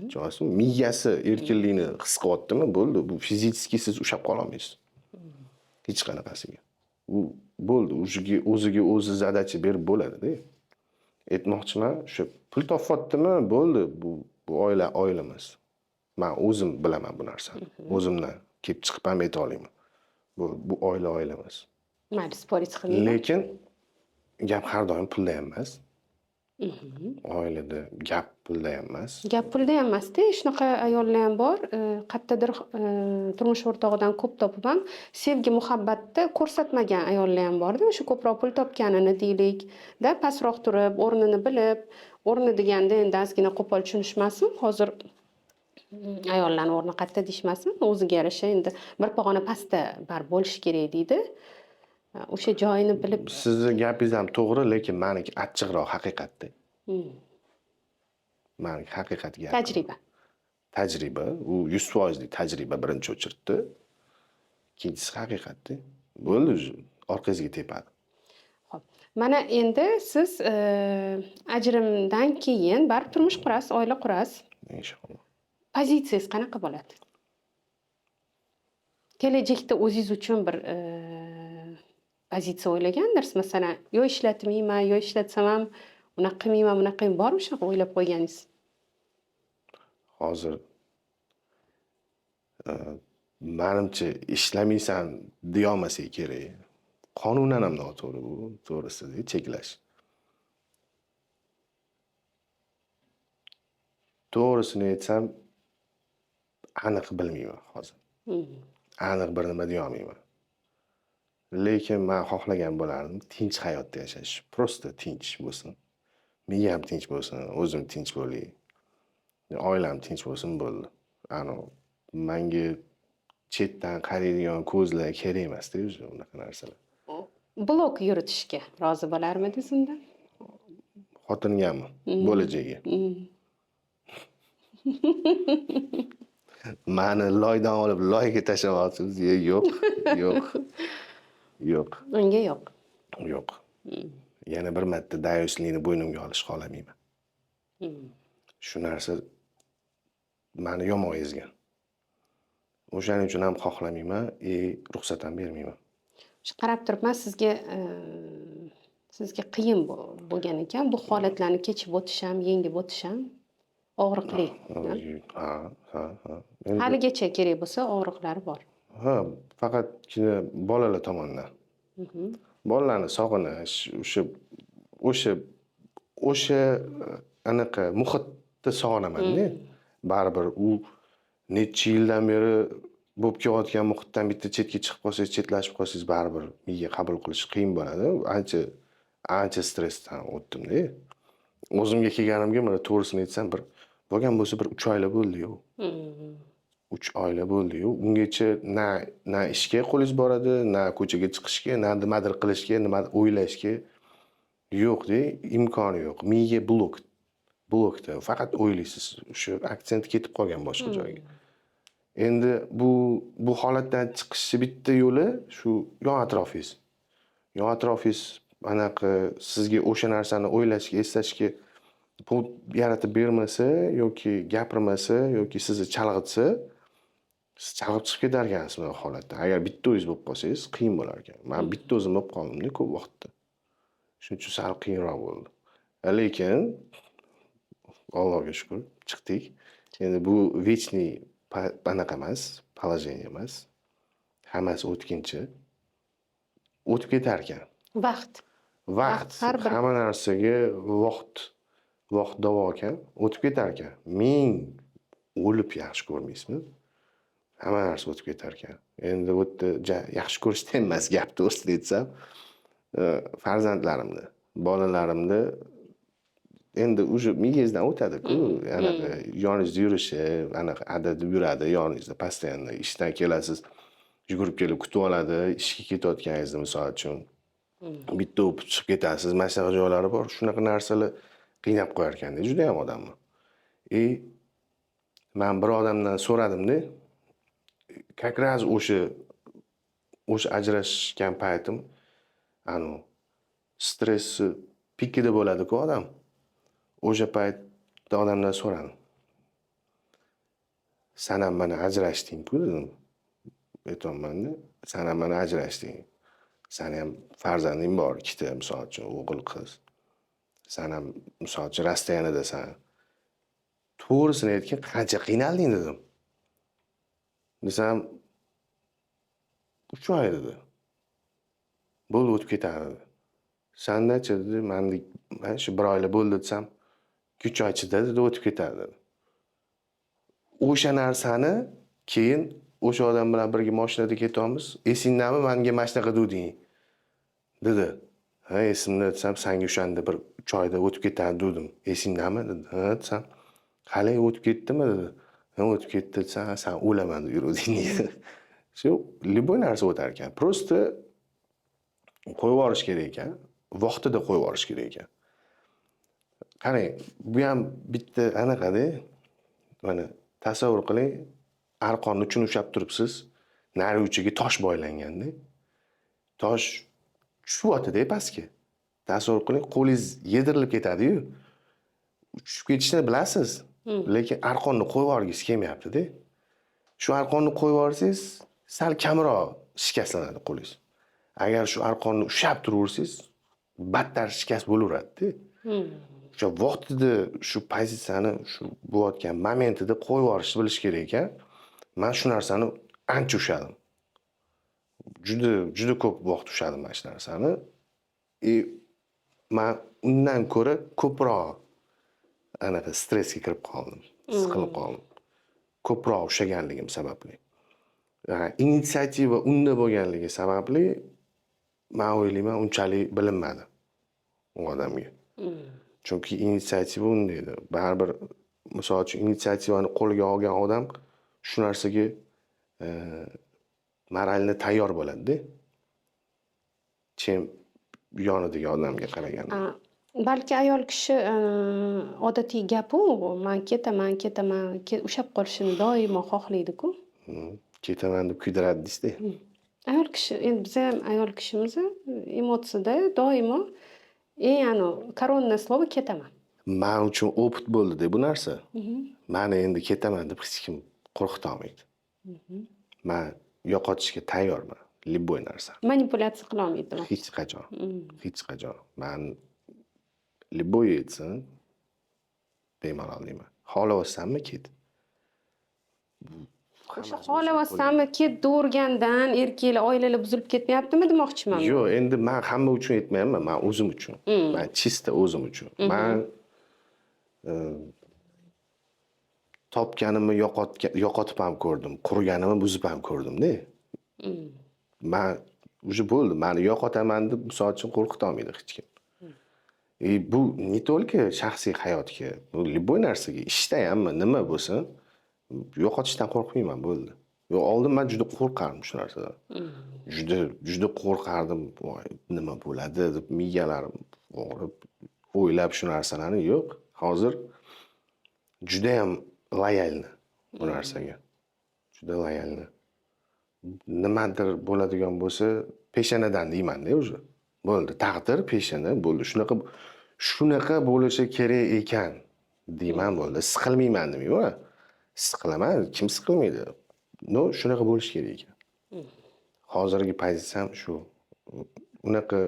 Tushunasizmi? Miyasi erkinlikni his qilyaptimi? Bo'ldi, bu fizически siz ushlab qola olmaysiz. Hech qanaqasiga. U bo'ldi, o'ziga o'zi zadachi berib bo'ladi-da. Aytmoqchiman, shu pul topyaptimi? Bo'ldi, bu oila emas. Men o'zim bilaman bu narsani. O'zimdan kelib chiqib ham ayta olaman. Bu oila emas. Mayli, sporit qilmayman. Lekin gap har doim pulda ham emas. Oilada gap pulda ham emas. Gap pulda ham emas-da, shunaqa ayollar ham bor. Qayerdadir turmush o'rtog'idan ko'p topib ham sevgi, muhabbatni ko'rsatmagan ayollar ham bor-da, o'sha ko'proq pul topganini deylik, da pastroq turib, o'rnini bilib, o'rni deganda endi ozgina qo'pol tushunishmasin. Hozir ayollarning o'rni qayerda deyishmasin, o'ziga yarasha endi bir pog'ona pastda bar bo'lish kerak deydi. O'sha joyini bilib. Sizni gapingiz ham to'g'ri, lekin meniki achchiqroq haqiqatda. Meniki haqiqat gap. Tajriba, u 100% tajriba birinchi o'chirtdi. Ikkinchisi haqiqatda. Bo'ldi, orqangizga tepadi. Xo'p. Mana endi siz ajrimdan keyin baribir turmush qurasiz, oila qurasiz. Inshaalloh. Pozitsiyasiz qanaqa bo'ladi? Kelajakda o'zingiz uchun bir pozitsiya o'ylagandirsiz, masalan, yo ishlatmayman, yo ishlatsam ham unaqa qilmayman, bunaqa qilmayman, bormi shunaqa o'ylab qo'yganingiz? Hozir menimcha ishlamaysan deya olmasak kerak. Qonunan ham noto'g'ri bu, to'g'risida cheklash. To'g'risini aytsam, aniq bilmayman hozir. Aniq bir nima deya olmayman. Lekin men xohlagan bo'lardim tinch hayotda yashash. Prosta tinch bo'lsin. Miyam tinch bo'lsin, o'zim tinch bo'lay. Oilam tinch bo'lsin bo'ldi. Menga chetdan qaraydigan ko'zlar kerak emas-da, o'sha unaqa narsalar. Blog yuritishga rozi bo'larmidingiz unda? Xotinganmi? Bo'lajagiga. Meni loydan olib loyga tashlamoqchisiz? Yo'q, yo'q. Yo'q. Unga yo'q. Yo'q. yana bir marta dayuslikni bo'ynimga olishni xohlamayman. Shu narsa meni yomon ezgan. O'shaning uchun ham xohlamayman, ruxsat ham bermayman. Shu qarab turibman sizga qiyin bo'lgan ekan bu holatlarni kechib o'tish ham, yengib o'tish ham og'riqli. Ha. Haligacha kerak bo'lsa og'riqlari bor. Ha, faqatgina bolalar tomonidan. Bolalarni sog'inish, o'sha anaqa muhitda sog'inaman-da. Baribir u necha yildan beri bo'lib kelayotgan muhitdan bitta chetga chiqib qolsangiz, chetlashib qolsangiz baribir miya qabul qilish qiyin bo'ladi. Ancha stressdan o'tdim-da. O'zimga kelganimga mana to'g'risini aytsam, bo'lgan bo'lsa 3 oylar bo'ldi-yu. 3 oylar bo'ldi-yu. Ungacha na ishga qo'lingiz boradi, na ko'chaga chiqishga, na nimadir qilishga, nimadir o'ylashga yo'q-da, imkoni yo'q. Miya blokda. Faqat o'ylaysiz. O'sha aksent ketib qolgan boshqa joyga. Endi bu holatdan chiqishni bitta yo'li shu yon atrofingiz. Yon atrofingiz anaqa sizga o'sha narsani o'ylashga, eslashga yaratib bermasa yoki gapirmasa yoki sizni chalg'itsa, siz chalg'ib chiqib ketar ekansiz bu holatda. Agar bitta o'zingiz bo'lib qolsangiz, qiyin bo'lar ekan. Men bitta o'zim bo'lib qoldim-da ko'p vaqtda. Shuning uchun sal qiyinroq bo'ldi. Lekin Allohga shukr, chiqdik. Endi bu вечный anaqa emas, положение emas. Hammasi o'tkinchi. O'tib ketar ekan. Vaqt. Hamma narsaga vaqt davo ekan, o'tib ketar ekan. Ming o'lib yaxshi ko'rmaysizmi? Hamma narsa o'tib ketar ekan. Endi bu yerda yaxshi ko'rishda emas, gap to'g'risini aytsam, farzandlarimni, bolalarimni endi o'sha miyangizdan o'tadi-ku, anaqa yoningizda yurishi, anaqa adadib yuradi yoningizda, постоянно ishdan kelasiz, yugurib kelib kutib oladi, ishga ketayotganingizni misol uchun. Bitta o'pib chiqib ketasiz, mana shunaqa joylari bor. Shunaqa narsalar qiynab qo'yar ekanda, juda ham odamni. Men bir odamdan so'radim-da, как раз o'sha ajrashgan paytim, stressi pikida bo'ladi-ku odam. O'sha paytda odamdan so'radim. Sen ham mana ajrashding-ku dedim. Aytolmanda, sen ham mana ajrashding. Seni ham farzanding bor, 2 ta misol uchun, o'g'il qiz. Sen ham misol uchun rastoyanidasan. To'g'risini aytgan, qancha qiynalding dedim. Desam 3 oy dedi. Bo'lib o'tib ketadi. Sanda-chi dedi, men shu 1 oylar bo'ldi desam, 3 oy ichida dedi o'tib ketadi. O'sha narsani keyin o'sha odam bilan birga mashinada ketyapmiz. Esingdami, menga mana shunaqa deding dedi. Ha, esimda desam, senga o'shanda bir 3 oyda o'tib ketadi dedim. Esingdami dedi. Ha, desam, qalay o'tib ketdimi dedi. Ha, o'tib ketdi desam, sen o'laman deb yuruvding dedi. Shu любой narsa o'tar ekan. Просто qo'yib yuborish kerak ekan. Vaqtida qo'yib yuborish kerak ekan. Qarang, bu ham bitta anaqada, mana tasavvur qiling, arqonni uchun ushlab turibsiz, nari uchiga tosh boylanganda. Tosh tushyapti-da pastga. Tasavvur qiling, qo'lingiz yedirilib ketadi-yu. Tushib ketishini bilasiz, lekin arqonni qo'yib yuborgingiz kelmayapti-da. Shu arqonni qo'yib yuborsangiz, sal kamroq shikastlanadi qo'lingiz. Agar shu arqonni ushlab turaversangiz, battar shikast bo'laveradi-da. O'sha vaqtida shu pozitsiyani, shu bo'layotgan momentida qo'yib yuborishni bilish kerak ekan. Men shu narsani ancha ushladim. Juda ko'p vaqt ushladim mana shu narsani. Men undan ko'ra ko'proq anaqa stressga kirib qoldim, siqilib qoldim. Ko'proq ushlaganligim sababli. Inisiativa unda bo'lganligi sababli men o'ylayman unchalik bilinmadi u odamga. Chunki inisiativa unda edi. Baribir misol uchun inisiativani qo'lga olgan odam shu narsaga moralni tayyor bo'ladi-da. Yonidagi odamga qaraganda. Balki ayol kishi odatiy gap-u, men ketaman, ushlab qolishini doimo xohlaydi-ku. Ketaman deb kuydiradi deysiz-da. Ayol kishi, endi biz ham ayol kishimiz emotsiyada doimo koronniy slovo ketaman. Men uchun opit bo'ldi-da bu narsa. Meni endi ketaman deb hech kim qo'rqita olmaydi. Men yo'qotishga tayyorman. Любой narsa. Manipulyatsiya qila olmaydi. Hech qachon. Hech qachon. Men любой etsin bemalol deyman. Xohlayapsanmi ket. O'sha xohlayapsanmi ketdi o'rgandan erkaklar, oilalar buzilib ketmayaptimi demoqchiman. Yo'q, endi men hamma uchun aytmayapman, men o'zim uchun. Men chista o'zim uchun. Men topganimni yo'qotib ham ko'rdim, qurganimni buzib ham ko'rdim-da. Men уже bo'ldi, meni yo'qotaman deb misol uchun qo'rqita olmaydi hech kim. Bu не только shaxsiy hayotga, bu любой narsaga, ishda hammi nima bo'lsin, yo'qotishdan qo'rqmayman, bo'ldi. Yo'q, oldin men juda qo'rqardim shu narsadan. Juda qo'rqardim, voy nima bo'ladi deb miyalarim og'rib o'ylab shu narsalarni. Yo'q, hozir juda ham loyalni bu narsaga. Juda loyalni. Nimadir bo'ladigan bo'lsa, peshanadan deyman-da o'zi. Bo'ldi, taqdir peshana bo'ldi. Shunaqa bo'lishi kerak ekan deyman, bo'ldi. Siqilmayman demayman. Siqilaman, kim siqilmaydi? No, shunaqa bo'lish kerak ekan. Hozirgi pozitsiyam shu. Unaqa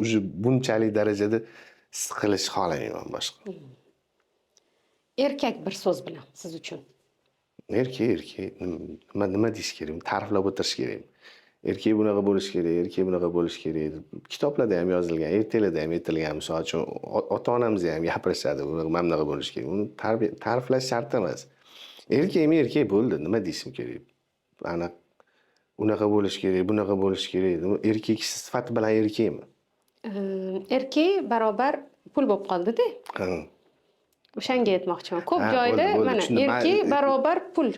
уже bunchalik darajada siqilish xohlamayman boshqa. Erkak bir so'z bilan siz uchun. Erkak nima deyish kerak? Ta'riflab o'tirish kerak. Erkak bunaqa bo'lish kerak, erkak bunaqa bo'lish kerak. Kitoblarda ham yozilgan, ertaklarda ham aytilgan, misol uchun ota-onamiz ham gapirishadi, bunaqa bo'lish kerak. Uni ta'riflash shart emas. Erkakmi erkak bo'ldi, nima deyishim kerak? Ana unaqa bo'lish kerak, bunaqa bo'lish kerak. Erkak sifati bilan erkakmi? Erkak barobar pul bo'lib qoldi-da. O'shanga aytmoqchiman. Ko'p joyda mana erkak barobar pul.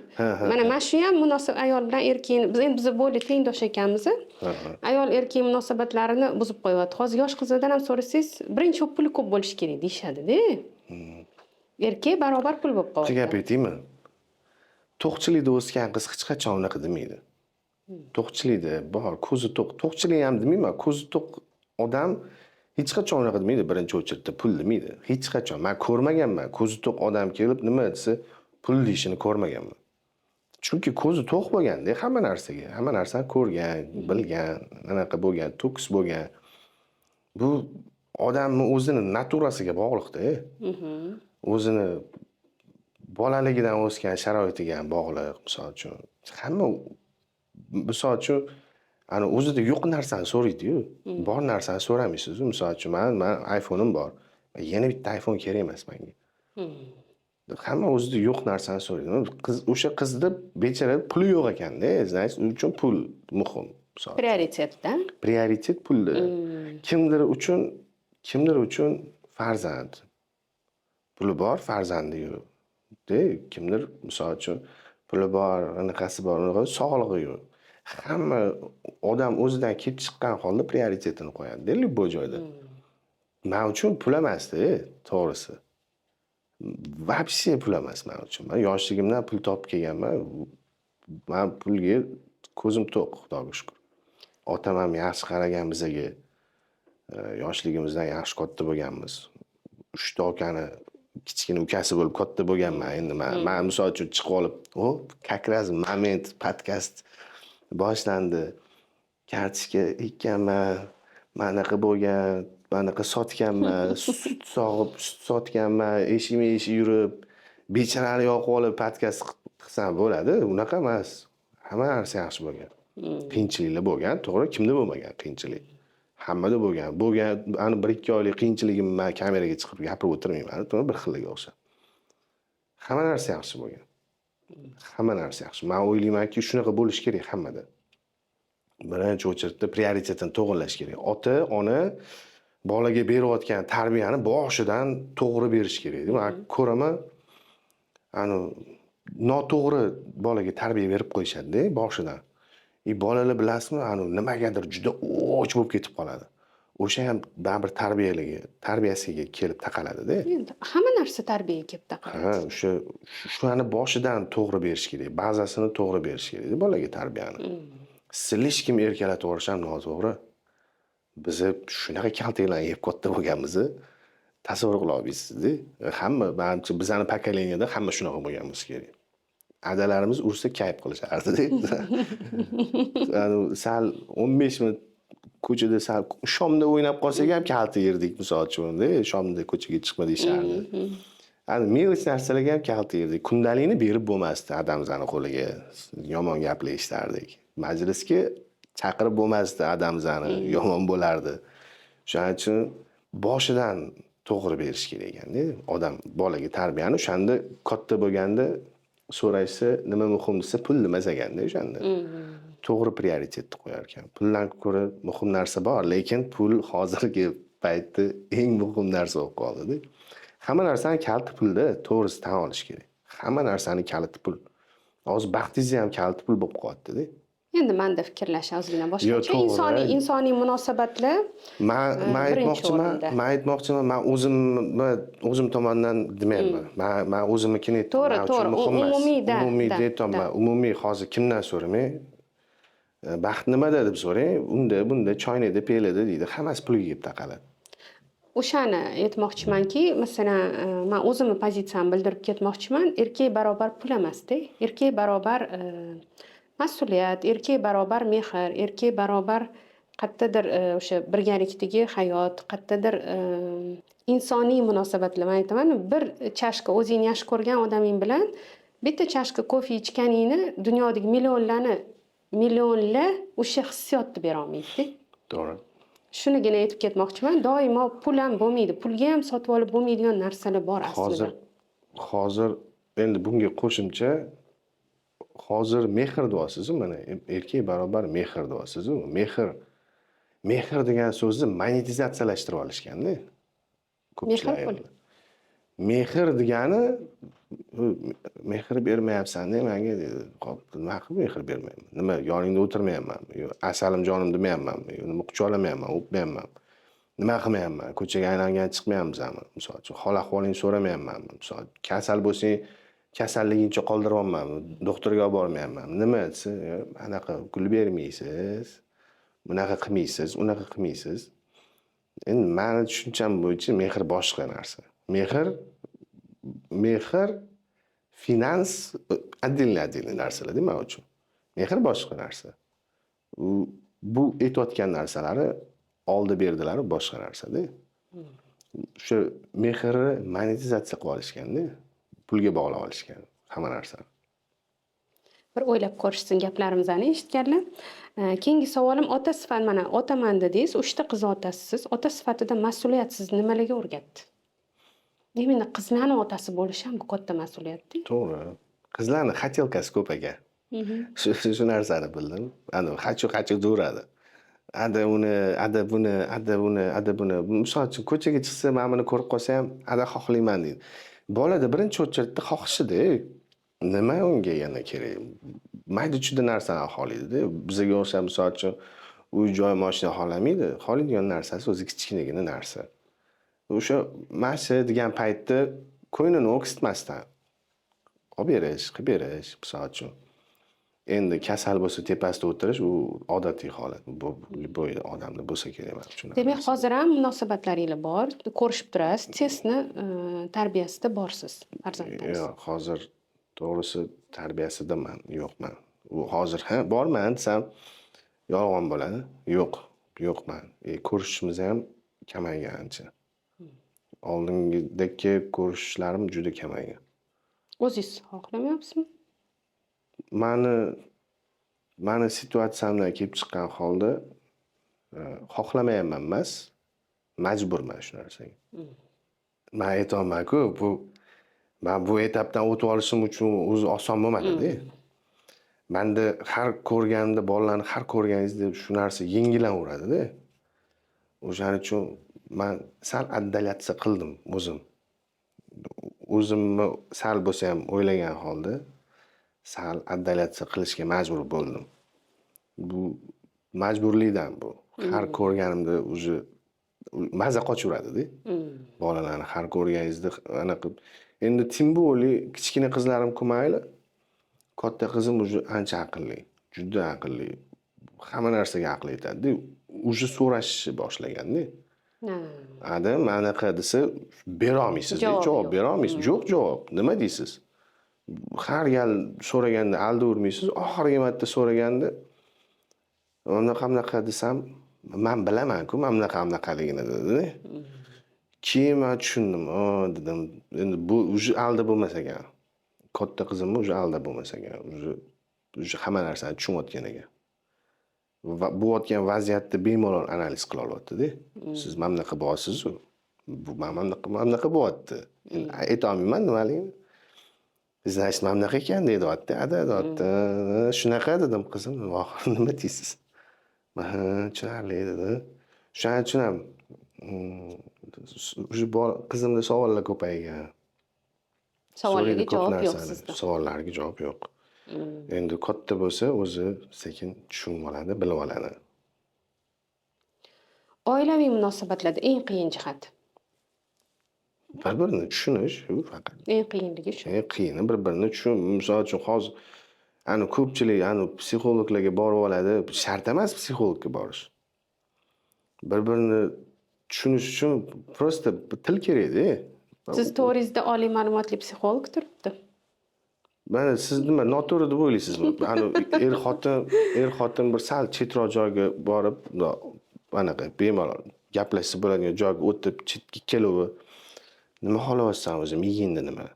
Mana shu ham munosabat ayol bilan erkakni biz bo'ldi tengdosh ekanmiz. Ayol erkak munosabatlarini buzib qo'yapti. Hozir yosh qizlardan ham so'rasangiz, birinchi puli ko'p bo'lishi kerak deyshadi-da. Erkak barobar pul bo'lib qoldi. Gap aytaymi? To'qchilikda o'sgan qiz hech qachon unaqa demaydi. To'qchilikda bor, ko'zi to'q. To'qchilik ham demayman, ko'zi to'q odam hech qachon unaqa demaydi, birinchi o'chirda pul demaydi. Hech qachon. Men ko'rmaganman. Ko'zi to'q odam kelib nima desa, pul deyishini ko'rmaganman. Chunki ko'zi to'q bo'lganda hamma narsaga, hamma narsani ko'rgan, bilgan, anaqa bo'lgan, to'kis bo'lgan. Bu odamning o'zini naturasiga bog'liq-da. O'zini bolaligidan o'sgan sharoitiga ham bog'liq, misol uchun. Hamma misol uchun ana o'zida yo'q narsani so'raydi-yu. Bor narsani so'ramaysiz. Misol uchun men iPhone'im bor. Yana bitta iPhone kerak emas menga. Hamma o'zida yo'q narsani so'raydi. O'sha qizda bechara puli yo'q ekanda, знаешь, u uchun pul muhim. Prioritetda. Prioritet pulda. Kimdir uchun farzand. Puli bor, farzandi yo'q. Kimdir misol uchun puli bor, anaqasi bor, sog'lig'i yo'q. Hamma odam o'zidan kelib chiqqan holda prioritetini qo'yadi, любой joyda. Men uchun pul emas-da, to'g'risi. Вообще pul emas men uchun. Men yoshligimdan pul topib kelganman. Men pulga ko'zim to'q, Xudoga shukr. Otam ham yaxshi qaragan bizga. Yoshligimizdan yaxshi katta bo'lganmiz. 3 ta akani kichkina ukasi bo'lib katta bo'lganman. Endi men misol uchun chiqib olib, как раз moment podkast boshlandi. Kartochka ekkanman, manaqa bo'lgan, manaqa sotganman, sut sog'ib, sut sotganman, eshik yurib, bechorani yoqib olib podkast qilsam bo'ladi. Unaqa emas. Hamma narsa yaxshi bo'lgan. Qiyinchiliklar bo'lgan, to'g'ri, kimda bo'lmagan qiyinchilik. Hammada bo'lgan. Ani 1-2 oylik qiyinchiligimni men kameraga chiqib gapirib o'tirmayman, to'g'ri, bir xilga o'xshab. Hamma narsa yaxshi bo'lgan. Hamma narsa yaxshi. Men o'ylaymanki, shunaqa bo'lish kerak hammada. Birinchi o'chirda prioritetini to'g'irlash kerak. Ota, ona bolaga berayotgan tarbiyani boshidan to'g'ri berish kerak. Men ko'raman, noto'g'ri bolaga tarbiya berib qo'yishadi-da boshidan. Bolalar bilasizmi, nimagadir juda och bo'lib ketib qoladi. O'sha ham baribir tarbiyasiga kelib taqaladi-da. Endi hamma narsa tarbiyaga kelib taqaladi. Shuni boshidan to'g'ri berish kerak, bazasini to'g'ri berish kerak bolaga tarbiyani. Slishkim erkalatib o'rish ham noto'g'ri. Biz shunaqa kaltaklarni yeb katta bo'lganmiz. Tasavvur qila olmaysizda. Hamma, menimcha bizani pokoleniyada hamma shunaqa bo'lgan bo'lsa kerak. Adalarimiz ursa kayf qilishardi-da. Sal 15 minut ko'chada sal shomda o'ynab qolsak ham kalta yerdik, misol uchun, shomda ko'chaga chiqma deyishardi. Melish narsalarga ham kalta yerdik. Kundalikni berib bo'lmasdi adamzani qo'liga. Yomon gaplar eshitardik. Majlisga chaqirib bo'lmasdi adamzani, yomon bo'lardi. Shuning uchun boshidan to'g'ri berish kerak ekan-da. Odam bolaga tarbiyani o'shanda katta bo'lganda so'rashsa, nima muhim desa, pul emas ekanda o'shanda. To'g'ri prioritetni qo'yar ekan. Puldan ko'ra muhim narsa bor, lekin pul hozirgi paytda eng muhim narsa bo'lib qoldi-da. Hamma narsani kaliti pulda, to'g'risi tan olish kerak. Hamma narsani kaliti pul. Hozir baxtingizni ham kaliti pul bo'lib qolyapti-da. Endi menda fikrlash ozgina boshqacha. Insoniy munosabatlar men aytmoqchiman, men o'zim tomonidan demayman. Men o'zimnikini to'g'ri, umumiy aytaman. Umumiy hozir kimdan so'ramay, baxt nimada deb so'rang, bunda choynakda pelada deydi. Hammasi pulga kelib taqaladi. O'shani aytmoqchimanki, masalan, men o'zimni pozitsiyamni bildirib ketmoqchiman. Erkak barobar pul emasda. Erkak barobar mas'uliyat, erkak barobar mehr, erkak barobar qayerdadir o'sha birgalikdagi hayot, qayerdadir insoniy munosabatlar. Men aytaman, bir chashka o'zing yaxshi ko'rgan odaming bilan bitta chashka kofe ichganingni dunyodagi millionlar o'sha hissiyotni bera olmaydi. To'g'ri. Shunigina aytib ketmoqchiman. Doimo pul ham bo'lmaydi. Pulga ham sotib olib bo'lmaydigan narsalar bor aslida. Hozir endi bunga qo'shimcha hozir mehr deyapsiz-ku, mana erkak barobar mehr deyapsiz-ku. Mehr degan so'zni monetizatsiyalashtirib olishganda. Ko'pchilik. Mehr degani mehr bermayapsan-da menga dedi. Xo'p, nima qilib mehr bermayman? Nima, yoningda o'tirmayapmanmi? Yo, asalim jonim demayapmanmi? Yo, nima quchoqlamayapman, o'pmayapman. Nima qilmayapman? Ko'chaga aylangan chiqmayapmizmi? Misol uchun, hol-ahvolingni so'ramayapmanmi? Misol, kasal bo'lsang, kasalligingcha qoldiryapmanmi? Doktorga olib bormayapmanmi? Nima desa, anaqa kulib bermaysiz. Bunaqa qilmaysiz, unaqa qilmaysiz. Endi meni tushuncham bo'yicha mehr boshqa narsa. Mehr finans отдельный narsalar nima uchun? Mehr boshqa narsa. Bu aytayotgan narsalari oldi berdilar boshqa narsa-da. O'sha mehrni monetizatsiya qilib olishganda, pulga bog'lab olishgan hamma narsani. Bir o'ylab ko'rishsin gaplarimizni eshitganlar. Keyingi savolim ota sifat, mana otaman dedingiz, 3 ta qiz otasisiz. Ota sifatida mas'uliyat sizni nimalarga o'rgatdi? Endi qizlarni otasi bo'lish ham bu katta mas'uliyat-da. To'g'ri. Qizlarning xatelkasi ko'p ekan. Shu narsani bildim. Hachu duradi. Ada buni. Misol uchun ko'chaga chiqsa, men buni ko'rib qolsa ham, xohlayman deydi. Bolada birinchi o'chirda xohishida, nima unga yana kerak? Mayda-chuyda narsani xohlaydi-da. Bizga o'xshab misol uchun uy joy mashina xohlamaydi. Xohlaydigan narsasi o'zi kichkinagina narsa. O'sha mashina degan paytda ko'nglini o'ksitmasdan olib berish, qilib berish, misol uchun. Endi kasal bo'lsa tepasida o'tirish u odatiy holat. Bu odamda bo'lsa kerak men uchun. Demak, hozir ham munosabatlaringiz bor, ko'rishib turasiz, testni tarbiyasida borsiz farzandingiz. Yo'q, hozir to'g'risi tarbiyasidaman, yo'qman. U hozir borman desam yolg'on bo'ladi. Yo'qman. Ko'rishishimiz ham kamaygan ancha. Oldingidagi ko'rishlarim juda kamaygan. O'zingiz xohlamayapsizmi? Mani situatsiyamdan kelib chiqqan holda xohlamayapman emas, majburman shu narsaga. Men aytolman-ku, men bu etapdan o'tib olishim uchun o'zi oson bo'lmadi-da. Menda har ko'rganimda bolalarni har ko'rganingizda shu narsa yengilaveradi-da. O'shaning uchun men sal addalyatsiya qildim o'zim. O'zimni sal bo'lsa ham o'ylagan holda sal addalyatsiya qilishga majbur bo'ldim. Bu majburlikdan bu. Har ko'rganimda o'zi maza qochaveradi-da. Bolalarni har ko'rganingizda anaqa. Endi tim bo'li kichkina qizlarim ko'mayli. Katta qizim o'zi ancha aqlli, juda aqlli. Hamma narsaga aql yetadi. уже so'rashni boshlaganda. Ha. Ada manaqa desa bera olmaysiz, javob bera olmaysiz. Yo'q javob. Nima deysiz? Har gal so'raganda aldavermaysiz. Oxirgi marta so'raganda unaqa desam, men bilaman-ku, men bunaqaligini dedi. Keyin men tushundim. Dedim, endi bu уже alda bo'lmas ekan. Katta qizim уже alda bo'lmas ekan. Уже hamma narsani tushunayotgan ekan. Va bo'layotgan vaziyatni bemalol analiz qila olyapti-da. Siz mana bunaqa bo'lyapsiz-ku. Bu mana bunaqa bo'lyapti. Endi aytolmayman nimaligini. Значит, mana bunaqa ekan deyapti. Deyapti. Shunaqa dedim qizim. Oxiri nima deysiz? Tushunarli dedi. Shuni tushunaman. Уже qizimda savollar ko'paygan. Savollarga javob yo'q sizda. Savollarga javob yo'q. Endi katta bo'lsa o'zi sekin tushunib oladi, bilib oladi. Oilaviy munosabatlarda eng qiyin jihat. Bir-birini tushunish shu faqat. Eng qiyinligi shu. Eng qiyini bir-birini misol uchun hozir ko'pchilik psixologlarga borib oladi. Shart emas psixologga borish. Bir-birini tushunish uchun prosta til kerak-da. Siz to'g'ringizda oliy ma'lumotli psixolog turibdi. Mana siz nima noto'g'ri deb o'ylaysizmi? Er-xotin bir sal chetroq joyga borib, anaqa bemalol gaplashsa bo'ladigan joyga o'tib chetga keluvi. Nima xohlayapsan o'zi? Miyingda nima?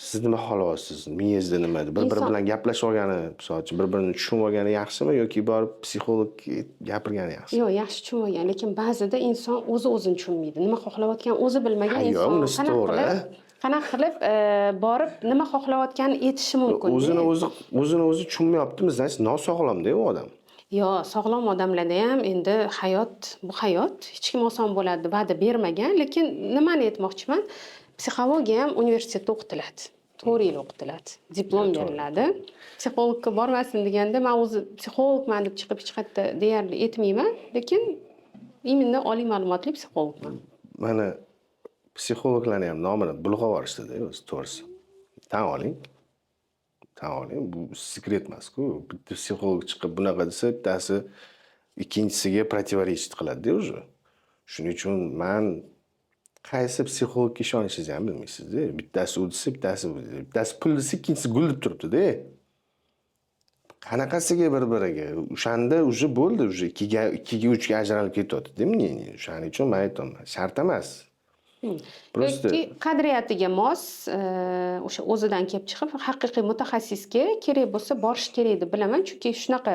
Siz nima xohlayapsiz? Miyingizda nima? Bir-biri bilan gaplashib olgani, masalan, bir-birini tushunib olgani yaxshimi yoki borib psixologga gapirgani yaxshimi? Yo'q, yaxshi tushunmagan, lekin ba'zida inson o'zini tushunmaydi. Nima xohlayotganini o'zi bilmagan inson qanaqa qilib borib nima xohlayotganini aytishi mumkin. O'zini o'zi tushunmayaptimi? Значит, nosog'lomda u odam. Yo'q, sog'lom odamlarda ham endi bu hayot hech kim oson bo'ladi deb va'da bermagan, lekin nimani aytmoqchiman? Psixologiya ham universitetda o'qitiladi. 4 yil o'qitiladi. Diplom beriladi. Psixologga bormasin deganda men o'zi psixologman deb chiqib hech qayerda deyarli aytmayman, lekin именно oliy ma'lumotli psixologman. Mana psixologlarning ham nomini bulg'ab yuborishdi-da o'zi to'g'risi. Tan oling. Bu sekret emas-ku. Bitta psixolog chiqib bunaqa desa, bittasi ikkinchisiga противоречить qiladi-da o'zi. Shuning uchun men qaysi psixologga ishonishingizni ham bilmaysiz-da. Bittasi u desa, bittasi pul desa, ikkinchisi gul deb turibdi-da. Qanaqasiga bir-biriga? O'shanda уже bo'ldi, уже 2ga 3ga ajralib ketyapti-da. Shuning uchun men aytaman, shart emas. Yoki qadriyatiga mos, o'sha o'zidan kelib chiqib, haqiqiy mutaxassisga kerak bo'lsa borish kerak deb bilaman, chunki shunaqa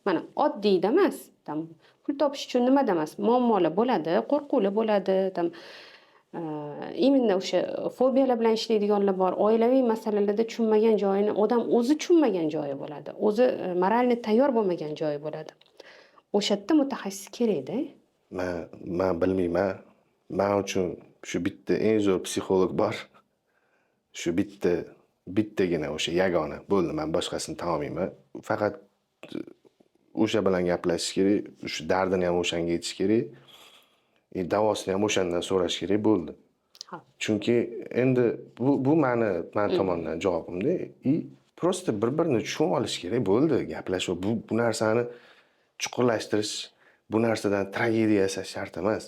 mana oddiyda emas. Pul topish uchun nimada emas, muammolar bo'ladi, qo'rquvlar bo'ladi, именно o'sha fobiyalar bilan ishlaydiganlar bor. Oilaviy masalalarda tushunmagan joyini odam o'zi tushunmagan joyi bo'ladi. O'zi moralni tayyor bo'lmagan joyi bo'ladi. O'sha yerda mutaxassis kerak-da. Men bilmayman. Men uchun shu bitta eng zo'r psixolog bor. Shu bittagina o'sha yagona. Bo'ldi, men boshqasini tan olmayman. Faqat o'sha bilan gaplashish kerak, shu dardini ham o'shanga aytish kerak. Davosini ham o'shandan so'rash kerak bo'ldi. Chunki endi bu men tomonidan javobimda. Prosta bir-birini tushunib olish kerak bo'ldi. Gaplashuv bu narsani chuqurlashtirish, bu narsadan tragediya yasash shart emas.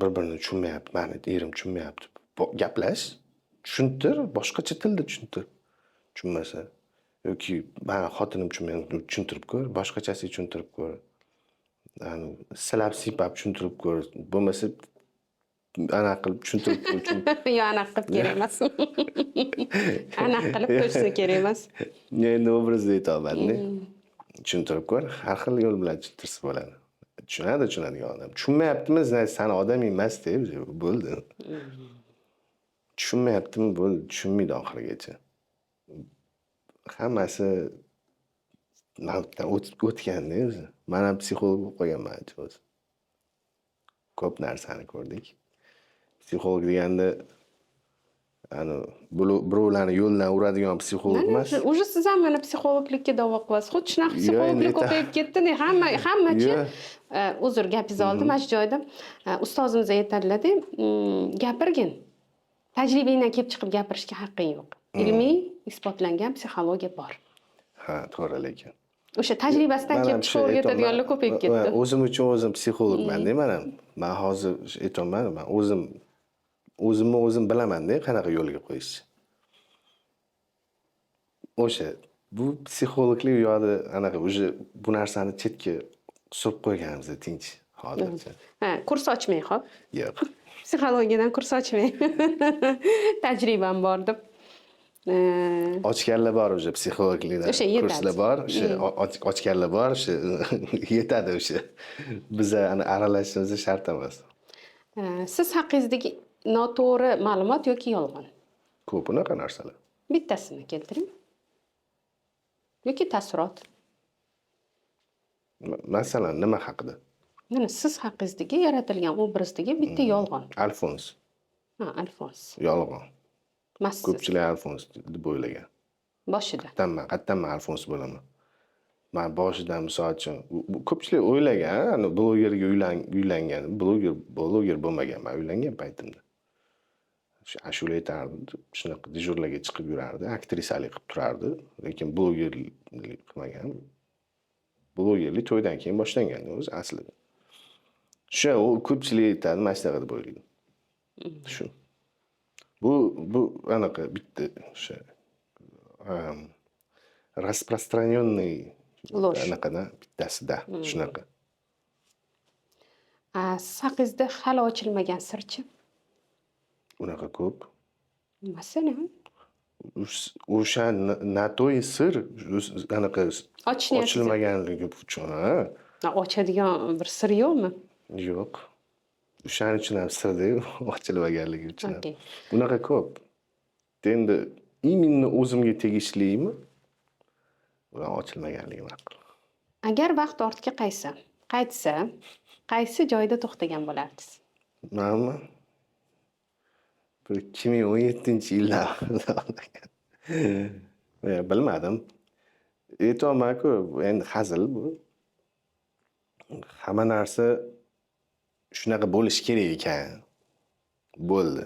Bir-birini tushunmayapti, meni erim tushunmayapti. Gaplash, tushuntir, boshqacha tilda tushuntir. Tushunmasa yoki men xotinim tushuntirib ko'r, boshqachasiga tushuntirib ko'r. Silab siypab tushuntirib ko'r. Bo'lmasa anaqa qilib tushuntirib ko'r. Yo'q, anaqa qilib kerak emas. Anaqa qilib ko'rsa kerak emas. Endi obrazda aytolmadim. Tushuntirib ko'r, har xil yo'l bilan tushuntirsa bo'ladi. Tushunadigan odam. Tushunmayaptimi, sen odam emas deb bo'ldi. Tushunmayaptimi, bo'ldi, tushunmaydi oxirigacha. Hammasi o'tganda o'zi. Men ham psixolog bo'lib qolganman o'zi. Ko'p narsani ko'rdik. Psixolog deganda birovlarni yo'ldan uradigan psixolog emas. Уже siz ham mana psixologlikka da'vo qilasiz. Xuddi shunaqa psixologlik ko'payib ketdi. Hammachi uzr, gapingizni oldim, mana shu joyda ustozimiz aytadilar-da, gapirgin. Tajribangdan kelib chiqib gapirishga haqqing yo'q. Ilmiy isbotlangan psixologiya bor. Ha, to'g'ri lekin. O'sha tajribasidan Man ham kelib shu chiqib o'rgatadiganlar ko'payib ketdi. o'zim uchun o'zim psixologman-da man ham. Man hozir aytolmadim. Man o'zimni o'zim bilaman-da qanaqa yo'lga qo'yishni. O'sha bu psixologlik yo'li anaqa уже bu narsani chetga surib qo'yganmiz tinch hozircha. Ha, kurs ochmang, xo'p. Yo'q. Psixologiyadan kurs ochmang. Tajribam bor deb. Ochganlar bor o'sha psixologlikdan O'sha yetadi. kurslar bor, o'sha ochganlar bor, o'sha yetadi o'sha. Biza aralashishimiz shart emas. Siz haqingizdagi noto'g'ri ma'lumot yoki yolg'on? Ko'p unaqa narsalar. Bittasini keltiring. Yoki taassurot. Masalan, nima haqida? Mana siz haqingizdagi yaratilgan obrazdagi bitta yolg'on. Alfons. Ha, Alfons. Yolg'on. Massiz. Ko'pchilik Alfons deb o'ylagan. Boshida. Qayerdan Alfons bo'laman? Men boshidan misol uchun ko'pchilik o'ylagan, ana blogerga uylangan, bloger bo'lmagan, men uylangan paytimda. Ashula aytardi, shunaqa dejurlarga chiqib yurardi, aktrisalik qilib turardi, lekin blogerlik qilmagan. Blogerlik to'ydan keyin boshlangan o'zi aslida. Shu ko'pchilik aytadi, mana shunaqa deb o'ylaydi. Shu. Bu anaqa bitta o'sha распространенный Ложь. anaqada bittasida shunaqa. Siz haqingizda hali ochilmagan sirchi? Unaqa ko'p. Masalan, O'sha nato'y sir anaqa ochishni ochilmaganligi uchun, ochadigan bir sir yo'qmi? yo'q. O'shaning uchun ham sirda ochilmaganligi uchun. Okay. Unaqa ko'p. Endi именно o'zimga tegishlimi? Ular ochilmaganligi ma'qul. Agar vaqt ortga qaytsa, qaysi joyda to'xtagan bo'lardingiz? Manmi? Bir 2017-yillar. Bilmadim. Aytolmayman-ku, endi hazil bu. Hamma narsa shunaqa bo'lish kerak ekan. Bo'ldi.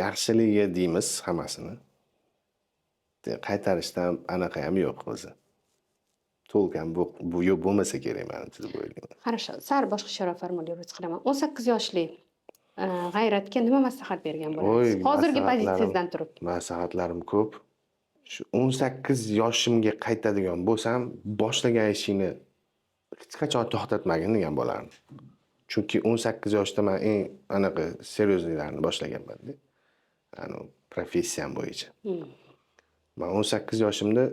Yaxshiligiga deymiz hammasini. Qaytarishdan anaqa ham yo'q o'zi. To'lgan bu yo'q bo'lmasa kerak menimcha deb o'ylayman. Хорошо, sal boshqacharoq formulировать qilaman. 18 yoshli G'ayratga nima maslahat bergan bo'lasiz? Hozirgi pozitsiyangizdan turib. Maslahatlarim ko'p. Shu 18 yoshimga qaytadigan bo'lsam, boshlagan ishingni hech qachon to'xtatmagin degan bo'lardim. Chunki 18 yoshda men eng anaqa seriozliklarni boshlaganman-da. Professiyam bo'yicha. Men 18 yoshimda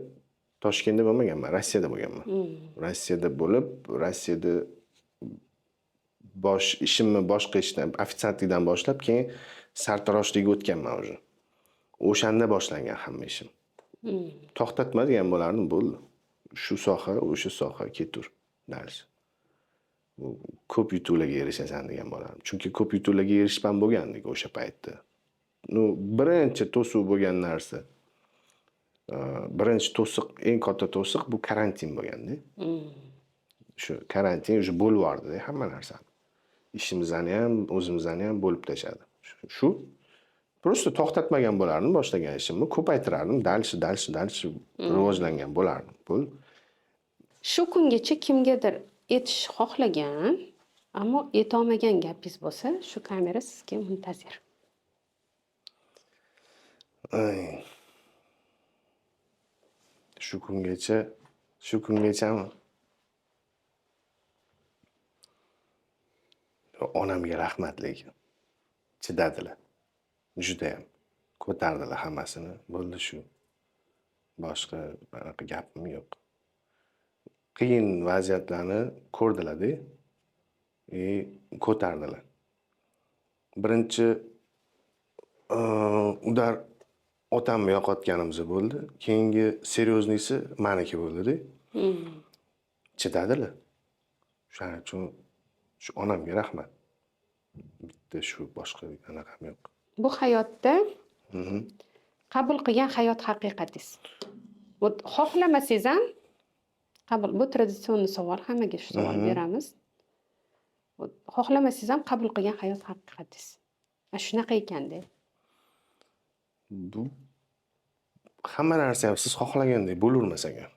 Toshkentda bo'lmaganman, Rossiyada bo'lganman. Rossiyada bo'lib, Rossiyada ishimni boshqa ishdan, ofitsiantlikdan boshlab, keyin sartaroshlikka o'tganman o'zi. O'shanda boshlangan hamma ishim. To'xtatma degan bo'lardim, bo'ldi. Shu soha, o'sha soha ketur. Dals. Ko'p yutuqlarga erishasan degan bo'lardim. Chunki ko'p yutuqlarga erishgan bo'lgandik o'sha paytda. Birinchi to'siq bo'lgan narsa. Birinchi to'siq, eng katta to'siq bu karantin bo'lganda. Shu karantin o'sha bo'lib yordi hamma narsani. Ishimizni ham, o'zimizni ham bo'lib tashladi. Shu просто to'xtatmagan bo'lardim boshlagan ishimni, ko'paytirardim, dalsh rivojlangan bo'lardim. Bo'ldi. Shu kungacha kimgadir aytish xohlagan, ammo aytolmagan gapingiz bo'lsa, shu kamera sizga muntazir. Shu kungachami? Onamga rahmat lekin. Chidadilar. Juda ham ko'tardilar hammasini. Bo'ldi shu. Boshqa anaqa gapim yo'q. Qiyin vaziyatlarni ko'rdilar-da. Ko'tardilar. Birinchi ular otamni yo'qotganimiz bo'ldi. Keyingi seryoznisi meniki bo'ldi-da. Chidadilar. Shuning uchun shu onamga rahmat. Bitta shu boshqa anaqam yo'q. Bu hayotda qabul qilgan hayot haqiqatingiz. Xohlamasangiz ham bu traditsion savol, hammaga shu savol beramiz. Xohlamasangiz ham qabul qilgan hayot haqiqatingiz. Shunaqa ekan-da. Bu hamma narsa ham siz xohlagandek bo'lavermas ekan.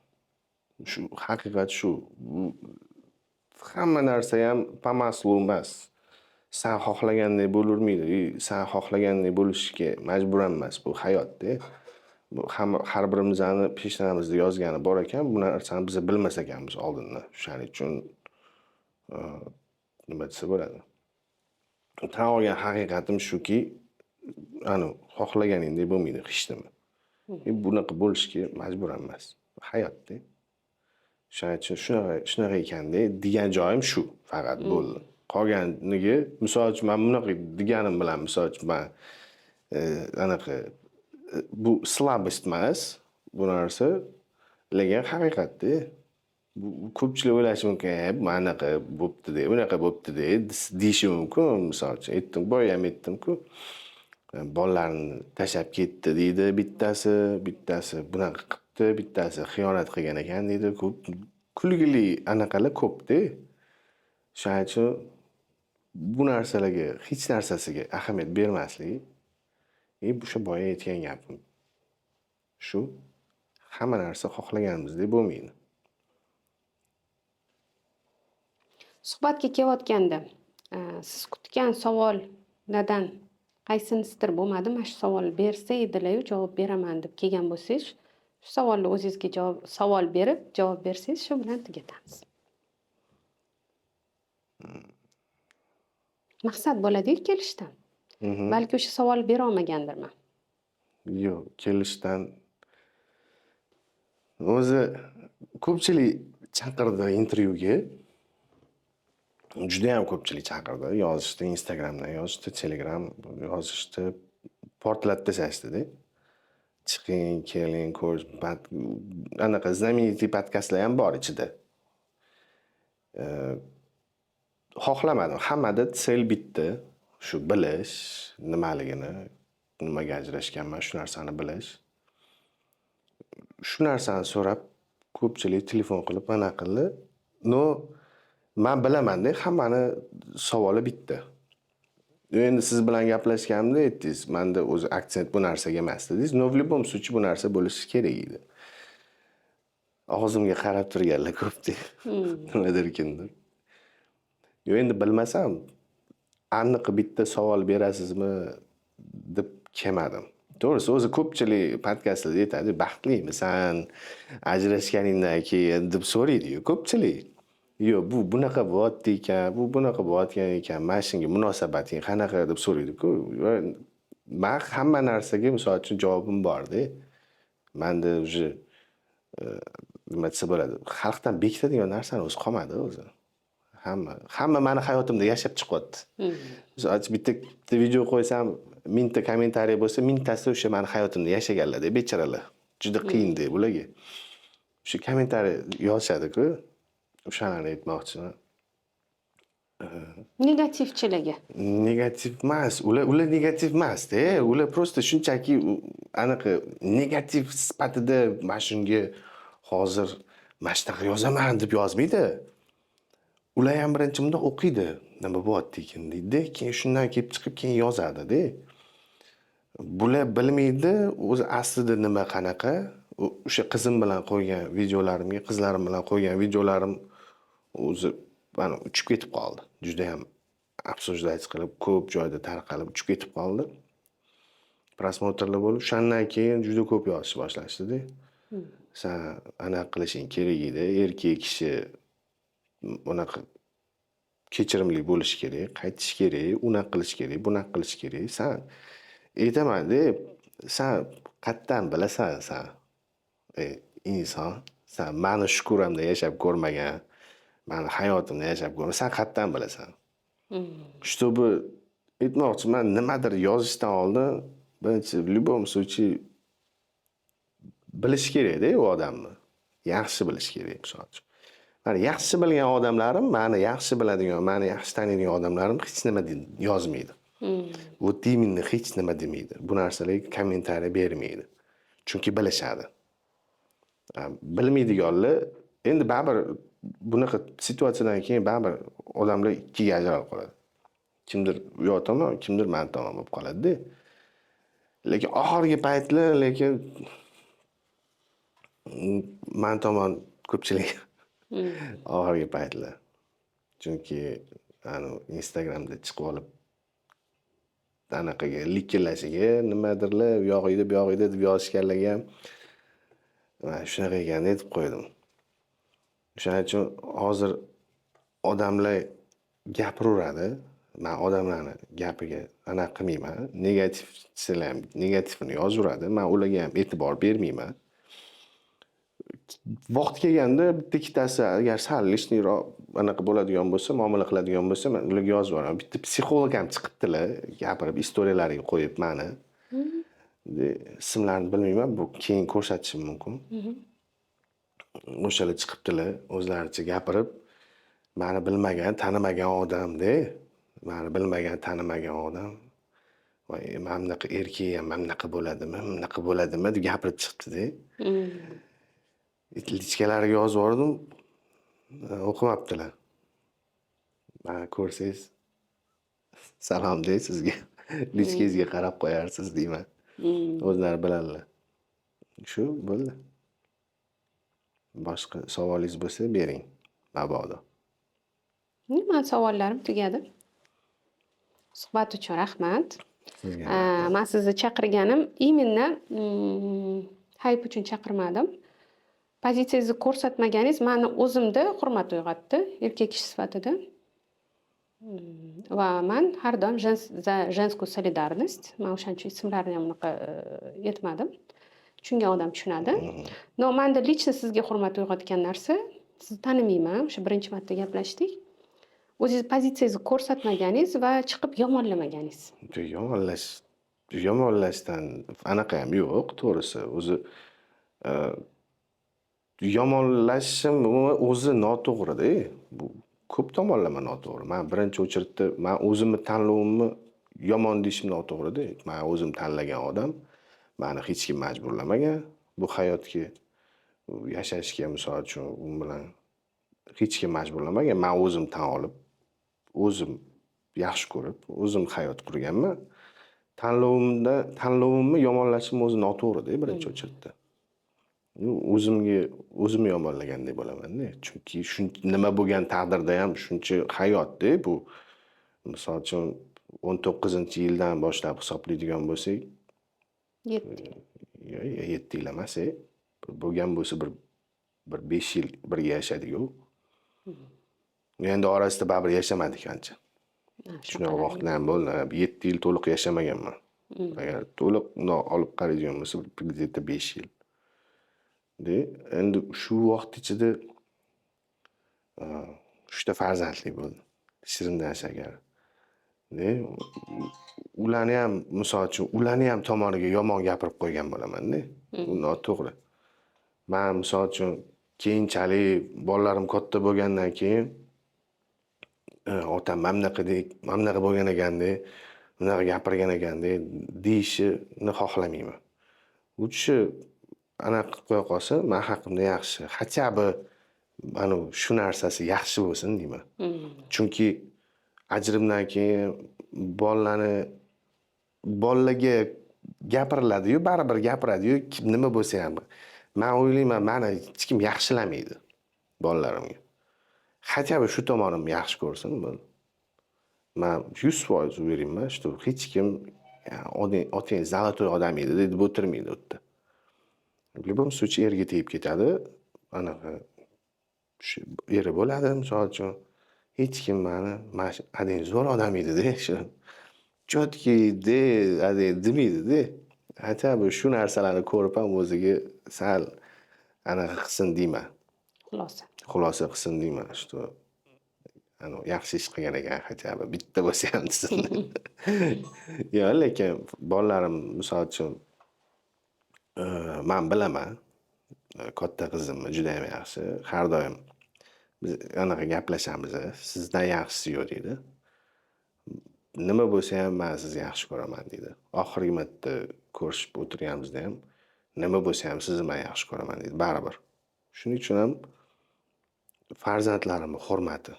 Shu haqiqat shu. Hamma narsa ham pamaslu emas. Sen xohlagandek bo'lavermaydi. Sen xohlagandek bo'lishga majbur emas. Bu hayotda. Bu har birimizni peshonamizda yozgani bor ekan, bu narsani biz bilmas ekanmiz oldindan. Shuning uchun nima desa bo'ladi? Tan olgan haqiqatim shuki, xohlaganingdek bo'lmaydi hech nima. Bunaqa bo'lishga majbur emas. Hayotda. Shuning uchun shunaqa ekanda degan joyim shu, faqat bo'ldi. Qolganiga, misol uchun men bunaqa deganim bilan, misol uchun men bu slabost emas, bu narsa, lekin haqiqatda bu ko'pchilik o'ylashi mumkin, manaqa bo'pti-da, unaqa bo'pti-da deyishi mumkin. Misol uchun boya ham aytdim-ku, bolalarni tashlab ketdi deydi bittasi bunaqa qilibdi, bittasi xiyonat qilgan ekan deydi. Ko'p kulgili anaqalar ko'p-da. Shuning uchun bu narsalarga, hech narsasiga ahamiyat bermaslik, o'sha boya aytgan gapim. Shu hamma narsa xohlaganimizdek bo'lmaydi. Suhbatga kelayotganda, siz kutgan savollardan qaysinisidir bo'lmadi, mana shu savol bersa edilar-yu, javob beraman deb kelgan bo'lsangiz, shu savolni o'zingizga savol berib, javob bersangiz, shu bilan tugatamiz. Maqsad bo'ladi-yu kelishdan. Balki o'sha savol bera olmagandirman. Yo'q, kelishdan o'zi ko'pchilik chaqirdi intervyuga. Juda ham ko'pchilik chaqirdi. Yozishdi, Instagramdan yozishdi, Telegram yozishdi, portlatib tashlashdi-da. Chiqing, keling, ko'rish, anaqa знаменитый podkastlar ham bor ichida. Xohlamadim. Hammada sel bitta, shu bilish nimaligini, nimaga ajrashganman, shu narsani bilish. Shu narsani so'rab ko'pchilik telefon qilib mana qildi. Men bilaman-da, hammani savoli bitta. Endi siz bilan gaplashganimda aytdingiz, menda o'zi aksent bu narsaga emas dedingiz. В любом случае bu narsa bo'lishi kerak edi. Og'zimga qarab turganlar ko'pda. Nimadir kimdir. Endi bilmasam, aniq bitta savol berasizmi deb kelmadim. To'g'risi, o'zi ko'pchilik podkastlarda aytadi, baxtlimisan, ajrashganingdan keyin deb so'raydi-yu ko'pchilik. Yo'q, bu bunaqa bo'lyapti ekan, bu bunaqa bo'layotgan ekan, mana shunga munosabating qanaqa deb so'raydi-ku. Men hamma narsaga misol uchun javobim bor-da. Menda o'zi nima desa bo'ladi, xalqdan bekitadigan narsani o'zi qolmadi o'zi. Hamma meni hayotimda yashab chiqyapti. Misol uchun bitta video qo'ysam, 1000 ta kommentariy bo'lsa, 1000 tasi o'sha meni hayotimda yashaganlar-da, bechoralar. Juda qiyin-da bularga. O'sha kommentariy yozishadi-ku. O'shalarni aytmoqchiman. Negativchilarga. Negativ emas, ular negativ emas-da. Ular prosta shunchaki anaqa negativ sifatida mana shunga hozir mana shunaqa yozaman deb yozmaydi. Ular ham birinchi bundoq o'qiydi, nima bo'lyapti ekan deydi, keyin shundan kelib chiqib keyin yozadi-da. Bular bilmaydi, o'zi aslida nima qanaqa. O'sha qizim bilan qo'ygan videolarimga, qizlarim bilan qo'ygan videolarim o'zi mana uchib ketib qoldi. Juda ham obsujdatsiya qilib, ko'p joyda tarqalib uchib ketib qoldi. Prosmotrlar bo'lib, shundan keyin juda ko'p yozishni boshlashdi-da. Sen anaqa qilishing kerak edi, erkak kishi unaqa kechirimli bo'lish kerak, qaytish kerak, unaqa qilish kerak, bunaqa qilish kerak. Sen aytaman-da, sen qayerdan bilasan sen? Inson, sen meni shukuramda yashab ko'rmagan, meni hayotimda yashab ko'rmagan, sen qayerdan bilasan? Чтобы aytmoqchiman, nimadir yozishdan oldin birinchi в любом случае bilish kerak-da u odamni. Yaxshi bilish kerak misol uchun. Mana yaxshi bilgan odamlarim, meni yaxshi biladigan, meni yaxshi taniydigan odamlarim hech nima yozmaydi. Вот именно hech nima demaydi. Bu narsalarga kommentariy bermaydi. Chunki bilishadi. Bilmaydiganlar endi baribir bunaqa situatsiyadan keyin baribir odamlar ikkiga ajralib qoladi. Kimdir u yoq tomon, kimdir men tomon bo'lib qoladi-da. Lekin oxirgi paytlar men tomon ko'pchilik Mm. oxirgi paytlar. Chunki Instagramda chiqib olib anaqaga likillashiga nimadirlar u yoqida bu yoqida deb yozishganlarga ham man shunaqa ekan deb qo'ydim. O'shaning uchun hozir odamlar gapiraveradi. Men odamlarni gapiga anaqa qilmayman. Negativini yozaveradi. Men ularga ham e'tibor bermayman. Vaqt kelganda bitta ikkitasi agar sal lishniroq anaqa bo'ladigan bo'lsa, muomala qiladigan bo'lsa, men ularga yozib yuboraman. Bitta psixolog ham chiqibdilar, gapirib, istoriyalariga qo'yib mani. Ismlarini bilmayman, bu keyin ko'rsatishim mumkin. O'shalar chiqibdilar, o'zlaricha gapirib, mani bilmagan, tanimagan odamda, mani bilmagan, tanimagan odam. Voy, mana bunaqa erkak ham mana bunaqa bo'ladimi deb gapirib chiqibdi-da. Lichkalariga yozib yubordim, o'qimabdilar. Mana ko'rsangiz, salom dey sizga. Lichkangizga qarab qo'yarsiz deyman. O'zlari biladilar. Shu bo'ldi. Boshqa savolingiz bo'lsa bering, mabodo. Men savollarim tugadi. Suhbat uchun rahmat. Sizga Men sizni chaqirganim именно hayp uchun chaqirmadim. Pozitsiyangizni ko'rsatmaganingiz meni o'zimda hurmat uyg'otdi, erkak kishi sifatida. Va men har doim za женскую solidarность, men o'shancha ismlarni ham unaqa yetmadim. Tushungan odam tushunadi. No, menda lichno sizga hurmat uyg'otgan narsa, sizni tanimayman, o'sha birinchi marta gaplashdik. O'zingiz pozitsiyangizni ko'rsatmaganingiz va chiqib yomonlamaganingiz. Yomonlashdan anaqa ham yo'q, to'g'risi. O'zi yomonlashim o'zi noto'g'ri-da. Bu ko'p tomonlama noto'g'ri. Men birinchi o'chirtda men o'zimni tanlovimni yomon deyishim noto'g'ri-da. Men o'zim tanlagan odam, meni hech kim majburlamagan bu hayotga yashashga, misol uchun u bilan hech kim majburlamagan. Men o'zim tan olib, o'zim yaxshi ko'rib, o'zim hayot qurganman. Tanlovimni yomonlashim o'zi noto'g'ri-da birinchi o'chirtda. O'zimni yomonlagandek bo'laman-da. Chunki nima bo'lgan taqdirda ham shuncha hayot-da bu. Misol uchun 19-yildan boshlab hisoblaydigan bo'lsak, 7 yil emas, bo'lgan bo'lsa bir 5 yil birga yashadik-ku. Endi orasida baribir yashamadik ancha. Shunaqa vaqtlar ham bo'ldi. 7 yil to'liq yashamaganman. Agar to'liq olib qaraydigan bo'lsa, где-то 5 yil. Endi shu vaqt ichida 3 ta farzandli bo'ldi. Shirindan shakar. Ularni ham, misol uchun, ularni ham tomoniga yomon gapirib qo'ygan bo'laman-da. Bu noto'g'ri. Men misol uchun keyinchalik bolalarim katta bo'lgandan keyin otam mana bunaqa bo'lgan ekanda, bunaqa gapirgan ekanda deyishini xohlamayman. U kishi anaqa qilib qo'ya qolsa, men haqimda yaxshi. Hatcha mana shu narsasi yaxshi bo'lsin deyman. Chunki ajrimdan keyin bolalarga gapiriladi-yu, baribir gapiradi-yu, nima bo'lsa ham. Men o'ylayman, meni hech kim yaxshilamaydi bolalarimga. Hatcha shu tomonimni yaxshi ko'rsin bo'ldi. Men 100% uverayman, что hech kim otang zalotoy odam edi deb o'tirmaydi u yerda. В любом случае erga tegib ketadi. Anaqa shu eri bo'ladi, misol uchun. Hech kim meni adang zo'r odam edi-da, shu cho'tkiydi, demaydi-da. Hatcha shu narsalarni ko'rib ham o'ziga sal anaqa qilsin deyman. Xulosa qilsin deyman, что yaxshi ish qilgan ekan, hatcha bitta bo'lsa ham desin. Yo'q, lekin bolalarim misol uchun men bilaman, katta qizimni juda ham yaxshi. Har doim biz anaqa gaplashamiz. Sizdan yaxshisi yo'q deydi. Nima bo'lsa ham men sizni yaxshi ko'raman deydi. Oxirgi marta ko'rishib o'tirganimizda ham nima bo'lsa ham sizni men yaxshi ko'raman deydi, baribir. Shuning uchun ham farzandlarimning hurmati,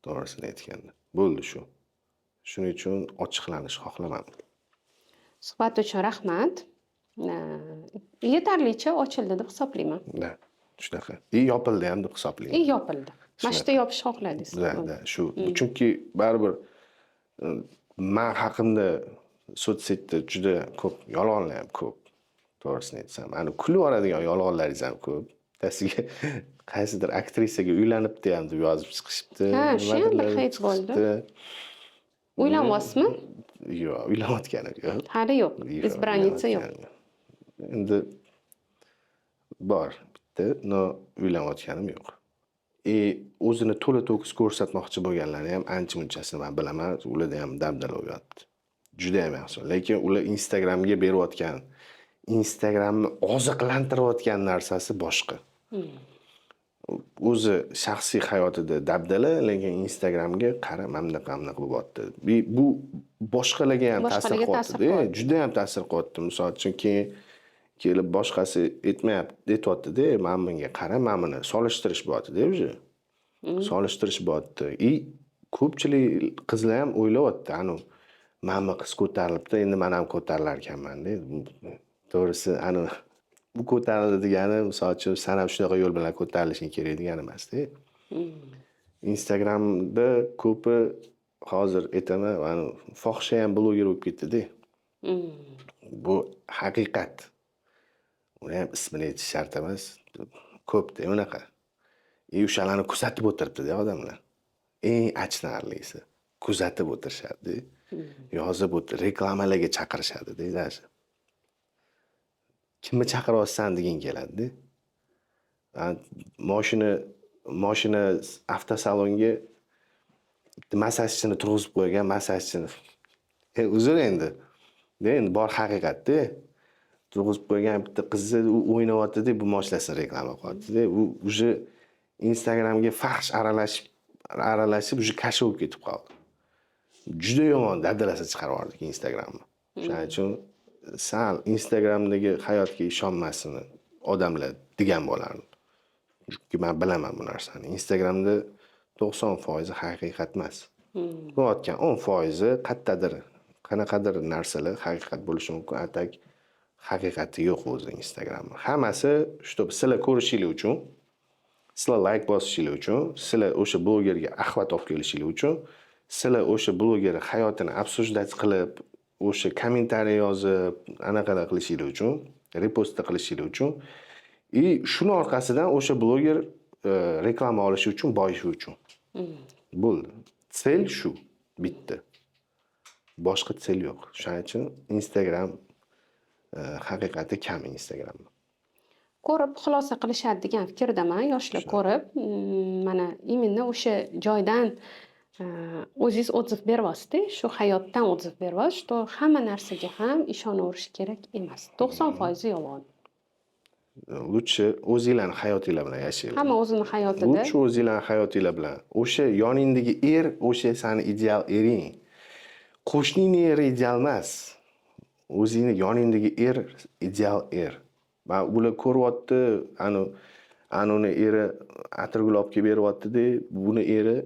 to'g'risini aytganda. Bo'ldi shu. Shuning uchun ochiqlanish xohlamadim. Suhbat uchun rahmat. Yetarlicha ochildi deb hisoblayman. shunaqa. Yopildi ham deb hisoblayman. Yopildi. Mana shu yerda yopishni xohladingiz. Da, shu. Chunki baribir men haqimda sotsaytda juda ko'p yolg'onlar ham ko'p. To'g'risini aytsam, ana kulib yuboradigan yolg'onlaringiz ham ko'p. Tasiga qaysidir aktrisaga uylanibdi ham deb yozib chiqishibdi. Ha, shu ham bir hit bo'ldi. Uylanyapsizmi? Yo'q, uylanayotganim yo'q. Hali yo'q. Избранница yo'q. Endi bor bitta, no uylanayotganim yo'q. O'zini to'la to'kis ko'rsatmoqchi bo'lganlari ham ancha munchasini men bilaman, ularda ham dabdala o'yapti. Juda ham yaxshi. Lekin ular Instagramga berayotgan, Instagramni oziqlantirayotgan narsasi boshqa. O'zi shaxsiy hayotida dabdala, lekin Instagramga qara mamda bo'lyapti. Bu boshqalarga ham ta'sir qilyapti. Juda ham ta'sir qilyapti. Misol uchun kelib boshqasi aytyapti-da, men bunga qara, men buni solishtirish bo'lyapti-da o'zi. Solishtirish bo'lyapti. Ko'pchilik qizlar ham o'ylayapti, anu menga qiz ko'tarilibdi, endi men ham ko'tarilar ekanman-da. To'g'risi, anu bu ko'tarildi degani, misol uchun, sen ham shunaqa yo'l bilan ko'tarilishing kerak degani emas-da. Instagramda ko'pi hozir aytaman, anu fohisha ham bloger bo'lib ketdi-da. Bu haqiqat. Uni ham ismini aytish shart emas. Ko'pda unaqa. O'shalarni kuzatib o'tiribdi-da odamlar. Eng achinarlisi, kuzatib o'tirishadi. Yozib reklamalarga chaqirishadi-da, даже. Kimni chaqiryapsan deging keladi-da. Mashina avtosalonga massajchini turg'izib qo'ygan, massajchini. Uzr endi. Endi bor haqiqatda. Turg'izib qo'ygan bitta qizni o'ynayapti-da, bu mashinasini reklama qilyapti-da. U уже Instagramga fahsh aralashib уже kasha bo'lib ketib qoldi. Juda yomon dabdalasi chiqarib yubordik Instagramni. Shuning uchun sal Instagramdagi hayotga ishonmasin odamlar degan bo'lardim. Chunki men bilaman bu narsani. Instagramda 90% haqiqat emas. Bo'layotgan 10% qayerdadir, qanaqadir narsalar haqiqat bo'lishi mumkin, atak haqiqati yo'q o'zi Instagramda. Hammasi shu sizlar ko'rishinglar uchun, sizlar like bosishinglar uchun, sizlar o'sha blogerga axlat olib kelishinglar uchun, sizlar o'sha bloger hayotini обсуждать qilib, o'sha kommentariy yozib, anaqalar qilishinglar uchun, repost qilishinglar uchun, shuni orqasidan o'sha bloger reklama olishi uchun, boyishi uchun. Bo'ldi. Sel shu bitta. Boshqa sel yo'q. Shuning uchun Instagram haqiqati kam Instagramda. Ko'rib xulosa qilishadi degan fikrdaman. Yoshlar ko'rib, mana именно o'sha joydan o'zingiz отзыв beryapsiz-da, shu hayotdan отзыв beryapsiz, что hamma narsaga ham ishonaverish kerak emas. 90% yolg'on. Lutchi o'zingizlarning hayotinglar bilan yashanglar. Hamma o'zining hayotida. Lutchi o'zingizlarning hayotinglar bilan. O'sha yoningdagi o'sha seni ideal ering. Qo'shningning eri ideal emas. O'zingning yoningdagi ideal er. Va ular ko'ryapti, anuni eri atirgul olib kelib beryapti-da, buni eri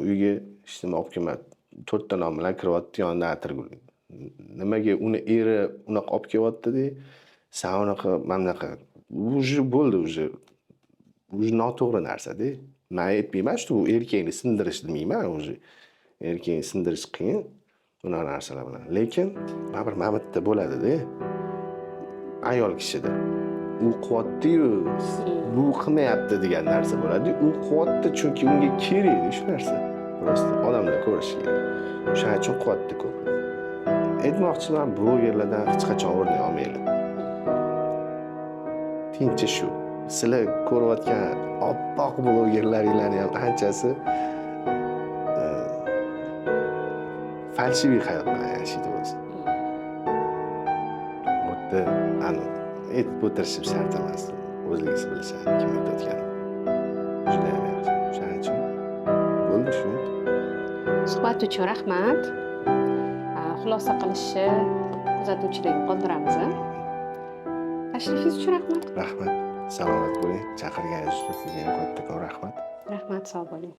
uyga ishni olib kelmadi. 4 ta non bilan kiryapti, yonida atirgul. Nimaga uni eri unaqa olib kelyapti-da, sen unaqa, mamnaqa. Уже bo'ldi, уже noto'g'ri narsa-da. Men aytmayman, shu erkakni sindirish demayman, уже erkakni sindirish qiyin bunaqa narsalar bilan. Lekin bir mamlatta bo'ladi-da. Ayol kishida. U qilyapti-yu, bu qilmayapti degan narsa bo'ladi. U qilyapti chunki unga kerak shu narsa. Prosta odamlar ko'rishi kerak. Shuning uchun qilyapti ko'p. Aytmoqchiman, blogerlardan hech qachon o'rnak olmanglar. Tinchi shu. Sizlar ko'rayotgan oppoq blogerlaringlarning ham anchasi falshiviy hayot bilan yashaydi o'zi. O'tda aytib o'tirishib shart emas. O'zingiz bilasiz kim aytayotganini. Juda ham yaxshi. Shuning uchun bo'ldi shu. Suhbat uchun rahmat. Xulosa qilishni kuzatuvchilarga qoldiramiz. Tashrifingiz uchun rahmat. Rahmat. Salomat bo'ling. Chaqirganingiz uchun sizga ham kattakon rahmat. Rahmat, sog' bo'ling.